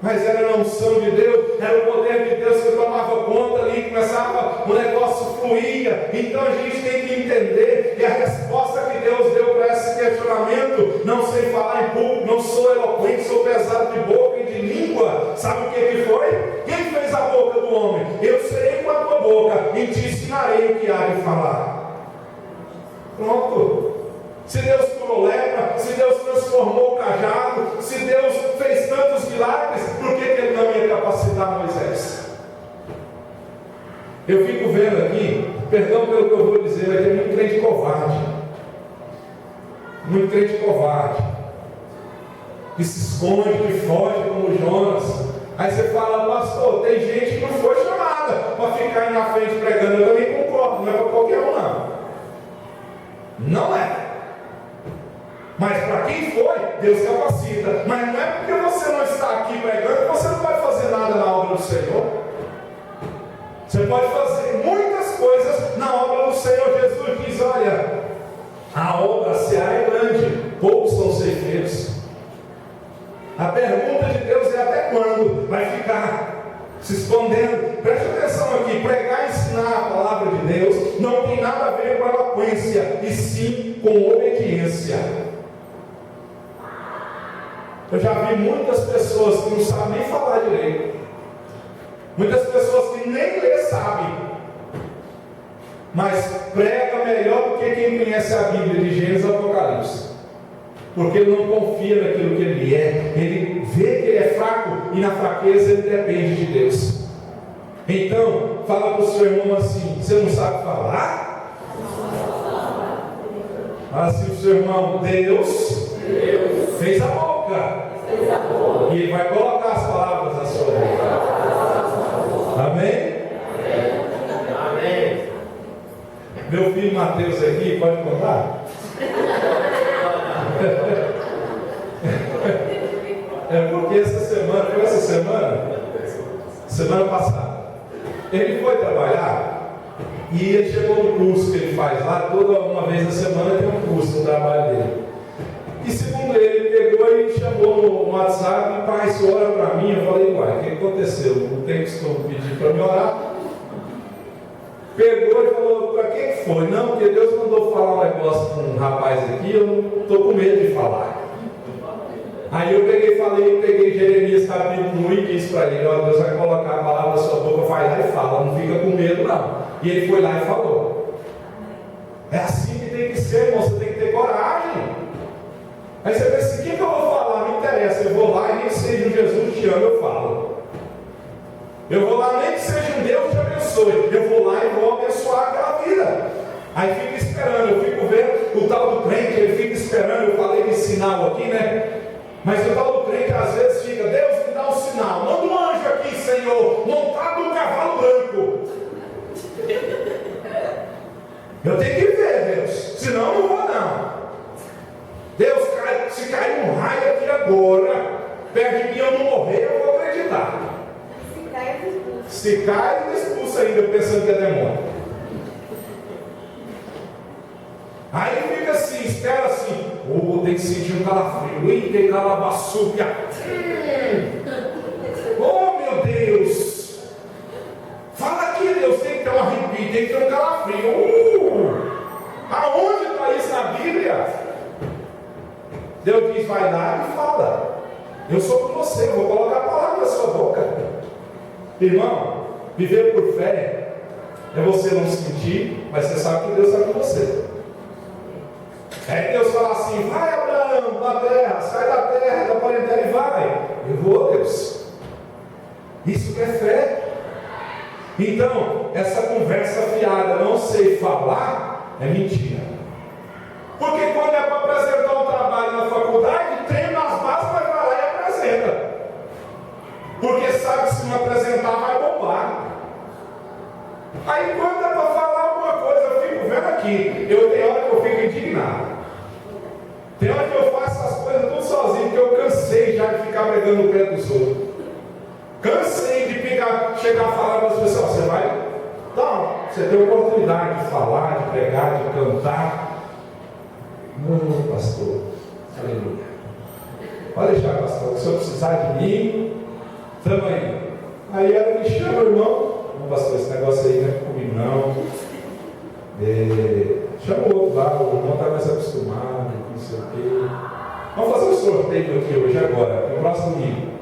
Mas era a unção de Deus, era o poder de Deus que tomava conta ali, começava, o negócio fluía. Então a gente tem que entender que a resposta que Deus deu para esse questionamento, não sei falar em público, não sou eloquente, sou pesado de boca e de língua. Sabe o que foi? Quem fez a boca do homem? Eu serei com a tua boca e te ensinarei o que há de falar. Pronto. Se Deus curou lepra, se Deus transformou o cajado, se Deus fez tantos milagres, por que Ele não ia capacitar Moisés? Eu fico vendo aqui, perdão pelo que eu vou dizer, mas tem muito crente covarde. Muito crente covarde. Que se esconde, que foge como Jonas. Aí você fala, pastor, tem gente que não foi chamada para ficar aí na frente pregando. Eu também concordo, não é para qualquer um não. Não é. Mas para quem foi, Deus capacita. Mas não é porque você não está aqui pregando que você não vai fazer nada na obra do Senhor. Você pode fazer muitas coisas na obra do Senhor. Jesus diz, olha, a obra, a seara é grande, poucos são ceifeiros. A pergunta de Deus é até quando vai ficar se escondendo. Preste atenção aqui, pregar e ensinar a palavra de Deus não tem nada a ver com eloquência, e sim com obediência. Eu já vi muitas pessoas que não sabem nem falar direito. Muitas pessoas que nem ler sabem. Mas prega melhor do que quem conhece a Bíblia de Gênesis e Apocalipse. Porque ele não confia naquilo que ele é. Ele vê que ele é fraco e na fraqueza ele depende de Deus. Então, fala para o seu irmão assim, você não sabe falar? Fala assim para o seu irmão, Deus fez a boca. E Ele vai colocar as palavras na sua boca. Amém? Amém. Meu filho Mateus aqui, pode contar? É porque semana passada, ele foi trabalhar e ele chegou no curso que ele faz lá, toda uma vez na semana tem um curso no trabalho dele. E segundo ele pegou e chamou no WhatsApp, pai, se ora para mim. Eu falei, uai, o que aconteceu? Não tem costume pedir para me orar. Pegou e falou, para quem foi? Não, porque Deus mandou falar um negócio com um rapaz aqui, eu não estou com medo de falar. Aí eu peguei Jeremias capítulo 1 e disse para ele, ó, Deus vai colocar a palavra na sua boca, vai lá e fala, não fica com medo não. E ele foi lá e falou. É assim que tem que ser, irmão, você tem que ter coragem. Aí você pensa, o que eu vou falar? Não interessa, eu vou lá e nem que seja um Jesus te ama, eu falo. Eu vou lá, nem que seja um Deus te abençoe, eu vou lá e vou abençoar aquela vida. Aí fica esperando, eu fico vendo o tal do crente, ele fica esperando, eu falei de sinal aqui, né? Mas o tal do crente às vezes fica, Deus me dá um sinal, manda um anjo aqui, Senhor, montado num cavalo branco. Eu tenho que ver, Deus, senão eu não vou não. Deus, se cair um raio aqui agora, perto de mim eu não morrer, eu vou acreditar. Se cai, ele expulsa ainda, pensando que é demônio. Aí fica assim, espera assim, tem que sentir um calafrio, tem calabaçúpia. Oh meu Deus! Fala aqui, Deus, tem que ter um arrepio, tem que ter um calafrio. Deus diz, vai lá e fala. Eu sou com você, eu vou colocar a palavra na sua boca. Irmão, viver por fé é você não sentir, mas você sabe que Deus está com você. É Deus fala assim, vai Abraão, da terra, sai da terra, da parentela e vai. Eu vou, Deus. Isso que é fé. Então, essa conversa fiada, não sei falar, é mentira. Porque quando é para apresentar um trabalho na faculdade, treina as bases, vai lá e apresenta. Porque sabe que se não apresentar, vai bombar. Aí quando é para falar alguma coisa, eu fico vendo aqui. Tem hora que eu fico indignado. Tem hora que eu faço as coisas tudo sozinho, porque eu cansei já de ficar pregando no pé dos outros. Cansei de chegar a falar para as pessoas, você vai? Então, você tem a oportunidade de falar, de pregar, de cantar. Não, pastor. Aleluia. Pode deixar, pastor, se eu precisar de mim, estamos aí. Aí ela me chama, irmão. Não, pastor, esse negócio aí não é comigo, não. Chama o outro lá, o irmão está mais acostumado, não sei o quê. Vamos fazer um sorteio aqui hoje, agora, no próximo domingo.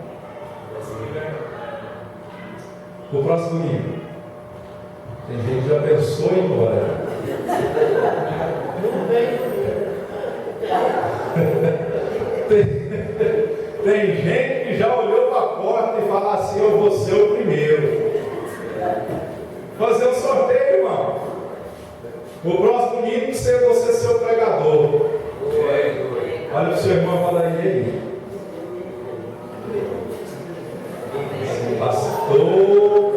No próximo domingo. Tem gente que já pensou em ir embora. Tem gente que já olhou para a porta e fala assim, eu vou ser o primeiro. Fazer um sorteio, irmão. O próximo domingo você ser o pregador. Olha o seu irmão, fala aí.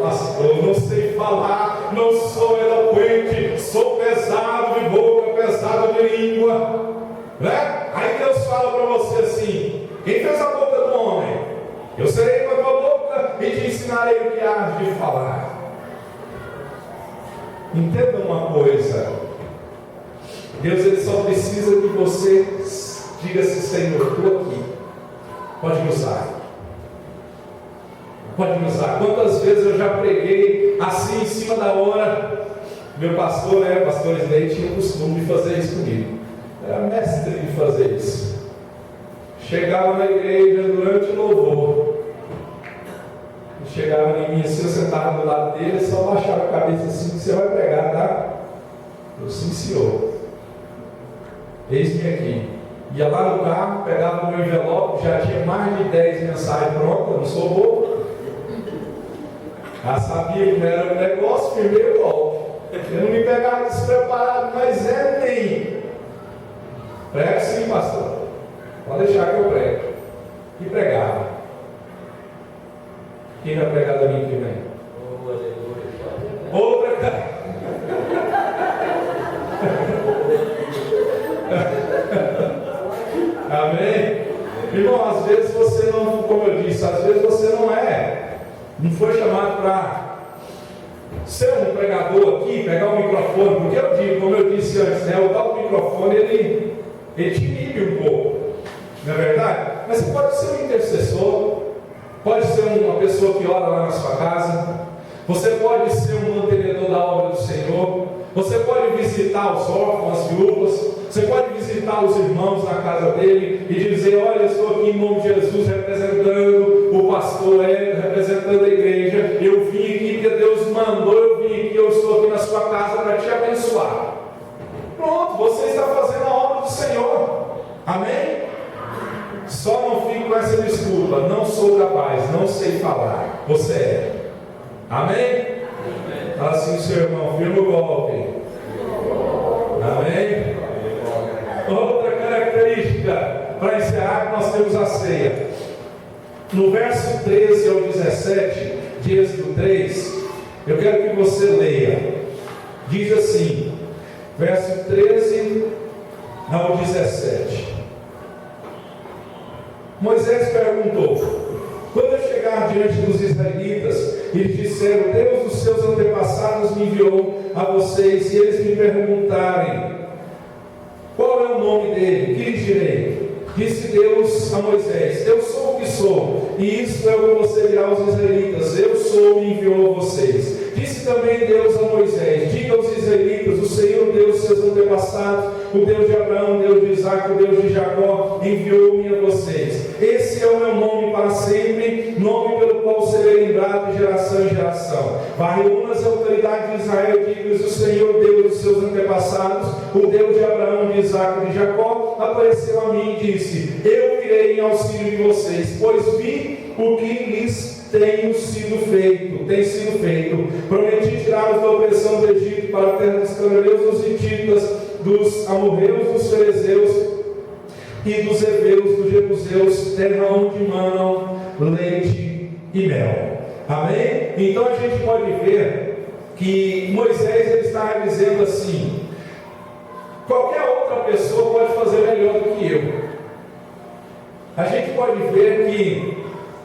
Pastor, não sei falar, não sou eloquente, sou pesado de boca, pesado de língua. Né? Aí Deus fala para você assim, quem fez a boca do homem? Eu serei com a tua boca e te ensinarei o que há de falar. Entenda uma coisa, Deus ele só precisa que você diga assim, Senhor, estou aqui, pode me usar. Pode me usar. Quantas vezes eu já preguei assim em cima da hora. Meu pastor, pastor Slade, tinha o costume de fazer isso comigo. Era mestre de fazer isso. Chegava na igreja durante o louvor. Chegava em mim assim, eu sentava do lado dele, só baixava a cabeça assim, que você vai pregar, tá? Eu, sim, senhor. Eis-me aqui. Ia lá no carro, pegava o meu envelope, já tinha mais de 10 mensagens prontas, eu não sou bobo. Já sabia que não era um negócio, firmei o golpe. Eu não me pegava despreparado, mas nem. Prego sim, pastor. Pode deixar que eu prego. E pregava. Quem vai pregar da minha que vem? Outra cara. Amém? Irmão, às vezes você não, como eu disse, às vezes você não foi chamado para ser um pregador aqui, pegar o microfone, porque eu digo, como eu disse antes, o tal microfone ele te inibe um pouco, não é verdade? Mas você pode ser um intercessor, pode ser uma pessoa que ora lá na sua casa, você pode ser um mantenedor da obra do Senhor, você pode visitar os órfãos, as viúvas, você pode visitar os irmãos na casa dele e dizer, olha, eu estou aqui em nome de Jesus representando o pastor, representando a igreja, eu vim aqui porque Deus mandou, eu vim aqui, eu estou aqui na sua casa para te abençoar. Pronto, você está fazendo a obra do Senhor. Amém? Só não fique com essa desculpa, não sou capaz, não sei falar. Você é. Amém? Fala assim, seu irmão, firma o golpe. Amém? Outra característica, para encerrar, nós temos a ceia. No verso 13 ao 17 de Êxodo 3, eu quero que você leia. Diz assim, verso 13 ao 17. Moisés perguntou: quando eu chegar diante dos israelitas, eles disseram, Deus dos seus antepassados me enviou a vocês, e eles me perguntarem, qual é o nome dele? Que lhes direi? Disse Deus a Moisés, eu sou o que sou, e isso é o que você dirá aos israelitas, eu sou, me enviou a vocês. Disse também Deus a Moisés, diga aos israelitas, o Senhor Deus dos seus antepassados o Deus de Abraão, o Deus de Isaac, o Deus de Jacó, enviou-me a vocês. Esse é o meu nome para sempre, nome pelo qual serei lembrado de geração em geração. Reúna as autoridades de Israel e diga-lhes: o Senhor, Deus dos seus antepassados, o Deus de Abraão, de Isaac e de Jacó, apareceu a mim e disse: eu virei em auxílio de vocês, pois vi o que lhes tem sido feito. Prometi tirá-los da opressão do Egito para a terra dos cananeus, dos hititas, dos amorreus, dos ferezeus e dos heveus, dos jebuseus, terra onde manam leite e mel. Amém? Então a gente pode ver que Moisés ele está dizendo assim: qualquer outra pessoa pode fazer melhor do que eu. A gente pode ver que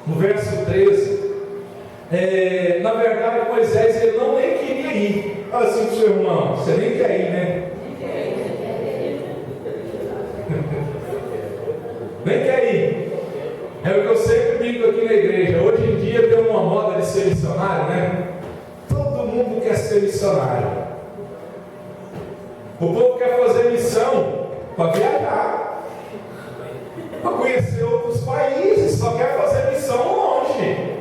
no verso 13, na verdade Moisés ele não nem queria ir. Fala assim para o seu irmão: você nem quer ir, né? Nem quer ir. É o que eu sempre digo aqui na igreja. Hoje em dia tem uma moda de ser missionário, né? Todo mundo quer ser missionário. O povo quer fazer missão para viajar, para conhecer outros países, só quer fazer missão longe.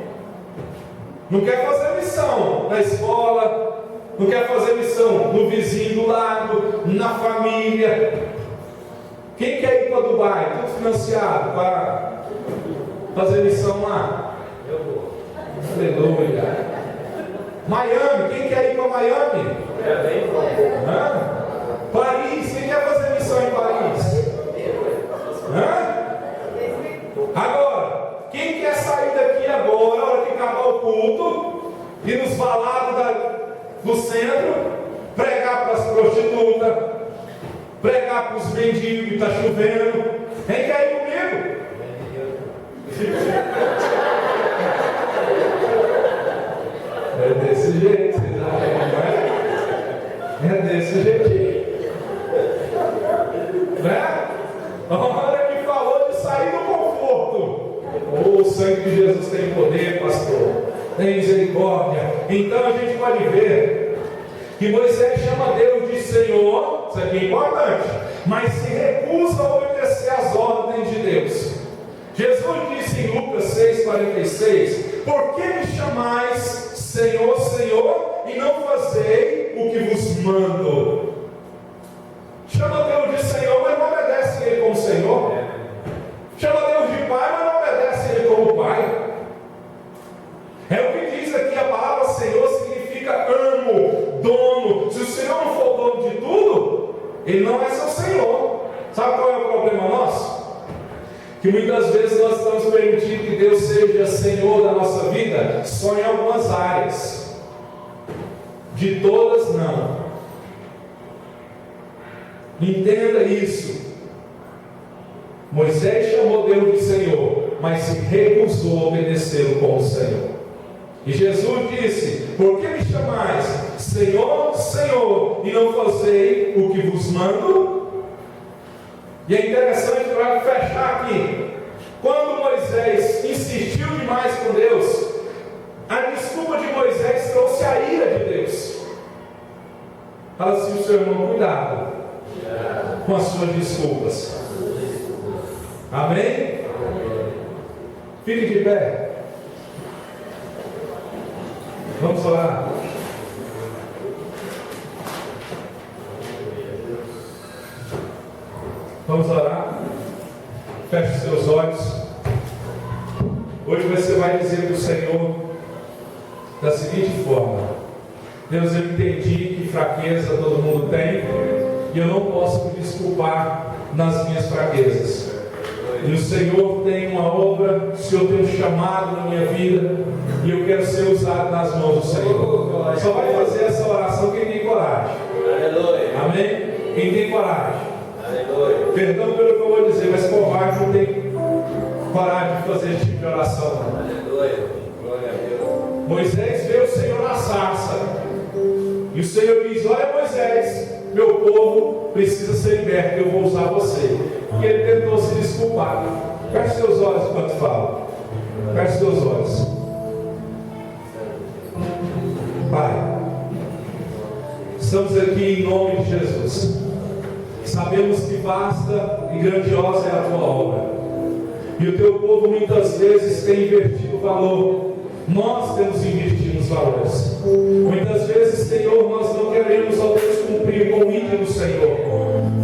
Não quer fazer missão na escola, não quer fazer missão no vizinho do lado, na família. Quem quer ir para Dubai? Tudo financiado para fazer missão lá. Eu vou. Aleluia. Miami, quem quer ir para Miami? Paris, quem quer fazer missão em Paris? Agora, quem quer sair daqui agora, na hora que acabar o culto, ir nos valados do centro, pregar para as prostitutas, pregar para os mendigos que está chovendo? Quem quer ir comigo? É desse jeito, vocês acham, não é? É desse jeitinho. Né? A hora que falou de sair do conforto. O sangue de Jesus tem poder, pastor. Tem misericórdia. Então a gente pode ver que Moisés chama Deus de Senhor. Isso aqui é importante. Mas se recusa a obedecer às ordens de Deus. Jesus disse em Lucas 6,46: por que me chamais Senhor, Senhor, e não fazei o que vos mando? Chama Deus de Senhor, mas não obedece Ele como Senhor. Chama Deus de Pai, mas não obedece Ele como Pai. É o que diz aqui a palavra Senhor, significa amo, dono. Se o Senhor não for dono de tudo, Ele não é seu Senhor. Sabe qual é o problema nosso? Que muitas vezes nós estamos permitindo que Deus seja Senhor da nossa vida só em algumas áreas. De todas, não. Entenda isso. Moisés chamou Deus de Senhor, mas se recusou a obedecê-lo como Senhor. E Jesus disse: por que me chamais Senhor, Senhor, e não fazei o que vos mando? E é interessante para fechar aqui. Quando Moisés insistiu demais com Deus, a desculpa de Moisés trouxe a ira de Deus. Fala assim o seu irmão: cuidado com as suas desculpas. Amém? Fique de pé. Vamos orar. Vamos orar. Feche os seus olhos. Hoje você vai dizer para o Senhor da seguinte forma: Deus, eu entendi que fraqueza todo mundo tem, e eu não posso me desculpar nas minhas fraquezas. E o Senhor tem uma obra, o Senhor tem um chamado na minha vida, e eu quero ser usado nas mãos do Senhor. Só vai fazer essa oração quem tem coragem. Amém? Quem tem coragem. Perdão pelo que eu vou dizer, mas covarde não tem coragem de fazer esse tipo de oração. Moisés vê o Senhor na sarça, e o Senhor diz: olha, Moisés, meu povo precisa ser liberto, eu vou usar você. E ele tentou se desculpar. Feche seus olhos enquanto fala. Feche seus olhos. Pai, estamos aqui em nome de Jesus. Sabemos que vasta e grandiosa é a tua obra. E o teu povo muitas vezes tem invertido o valor. Nós temos invertido os valores. Muitas vezes, Senhor, nós não queremos, ó Deus, cumprir com o ídolo do Senhor.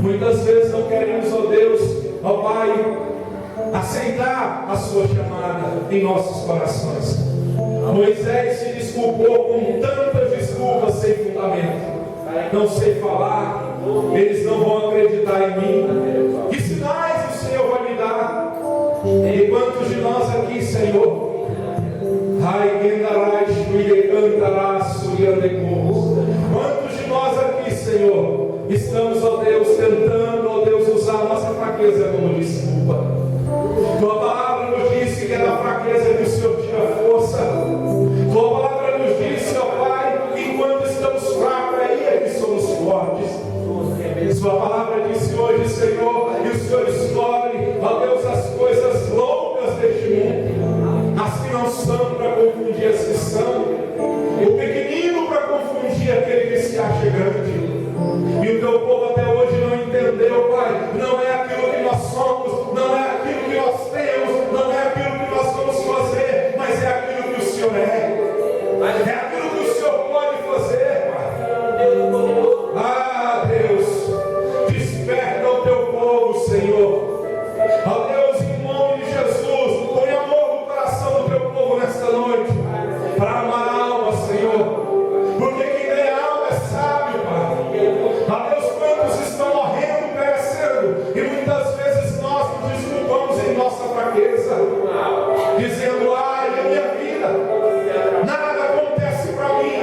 Muitas vezes não queremos, ó Deus, ó Pai, aceitar a sua chamada em nossos corações. Moisés se desculpou com tantas desculpas sem fundamento. Não sei falar, eles não vão acreditar em mim. Que sinais o Senhor vai me dar? E quantos de nós aqui, Senhor, quantos de nós aqui, Senhor, estamos, ó Deus, tentando, ó Deus, usar a nossa fraqueza como desculpa? Tua palavra nos disse que é da fraqueza que o Senhor tira força. Tua palavra nos disse, ó Pai, que quando estamos fracos, aí é que somos fortes. Sua palavra disse hoje, Senhor, que o Senhor escolhe, ó Deus, as coisas loucas deste mundo, as que não são para confundir as que são, o pequenino para confundir aquele que se acha grande. E o teu povo até hoje não entendeu, Pai. Não é aquilo que nós somos, não é aquilo que nós temos, não é aquilo que nós vamos fazer, mas é aquilo que o Senhor é. É aquilo que o Senhor pode fazer, Pai. Ah, Deus, desperta o teu povo, Senhor. Ó Deus, em nome de Jesus, põe amor no coração do teu povo nesta noite, para amar a alma, Senhor. Porque quem tem alma é sábio, Pai. Ó Deus, quantos estão morrendo, perecendo, e muitas vezes nós nos desculpamos em nossa fraqueza, dizendo, ai, a minha vida, nada acontece para mim.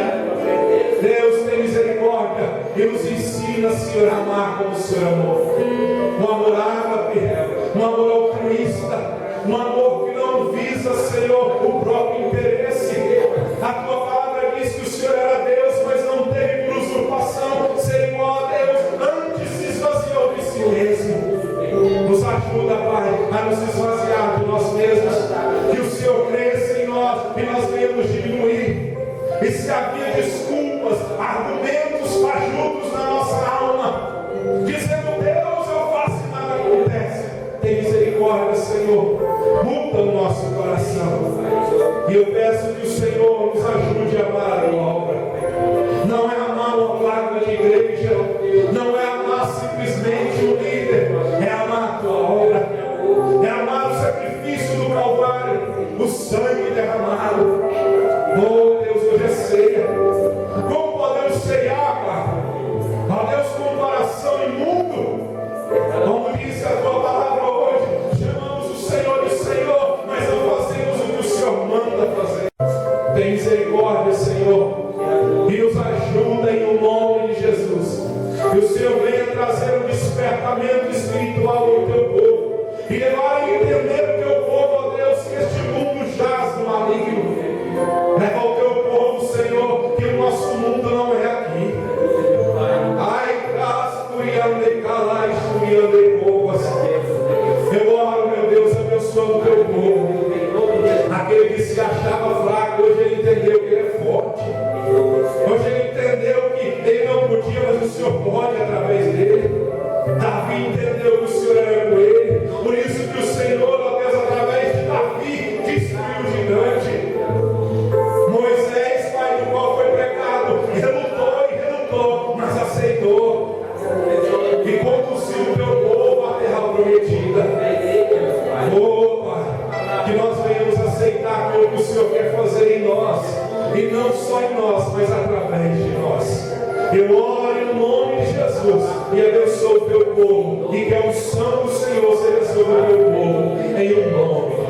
Deus tem misericórdia e nos ensina, Senhor, a amar como o Senhor amou. Um amor ágape, um amor altruísta, um amor que não visa, Senhor, o próprio interesse. A tua palavra diz que o Senhor era Deus, mas não teve por usurpação ser igual a Deus, antes se esvaziou de si mesmo. Nos ajuda, Pai, a nos esvaziar de nós mesmos, que o Senhor cresça em nós e nós venhamos diminuir. E se havia desculpas, argumentos fajutos na nossa alma, dizendo, Deus, eu faço e nada acontece, tem misericórdia, Senhor, muda o nosso coração. E eu peço que o Senhor nos ajude a amar a tua obra. Não é amar uma placa de igreja, não é amar simplesmente o líder, é amar a tua obra, é amar o sacrifício do Calvário, o sangue derramado. Oh Deus, hoje é ceia. Como podemos ceiar, Pai? Ó Deus, com coração imundo, como disse a tua palavra hoje, chamamos o Senhor de Senhor, mas não fazemos o que o Senhor manda fazer. Tem misericórdia, Senhor, e nos ajuda em nome de Jesus. Que o Senhor venha trazer um despertamento espiritual ao teu povo e levar a entender o teu povo, ó Deus, que este mundo jaz no maligno. Leva ao teu povo, Senhor, que o nosso mundo não é aqui. Ai, cascuriande, calai, esturiande, poucas. Eu oro, meu Deus, abençoa o teu povo. Aquele que se achava fraco, hoje ele entendeu que ele é forte. Hoje ele entendeu que ele não podia, mas o Senhor pode através dele. Davi entendeu que o Senhor era com ele. Por isso que o Senhor, ó Deus, através de Davi, destruiu o gigante. Moisés, Pai, do qual foi pregado, relutou, mas aceitou. E conduziu o teu povo à terra prometida. Oh, Pai, que nós venhamos aceitar aquilo que o Senhor quer fazer em nós. E não só em nós, mas através de nós. Eu oro em nome de Jesus e abençoo o teu povo. E que a unção do Senhor seja sobre o teu povo. Em nome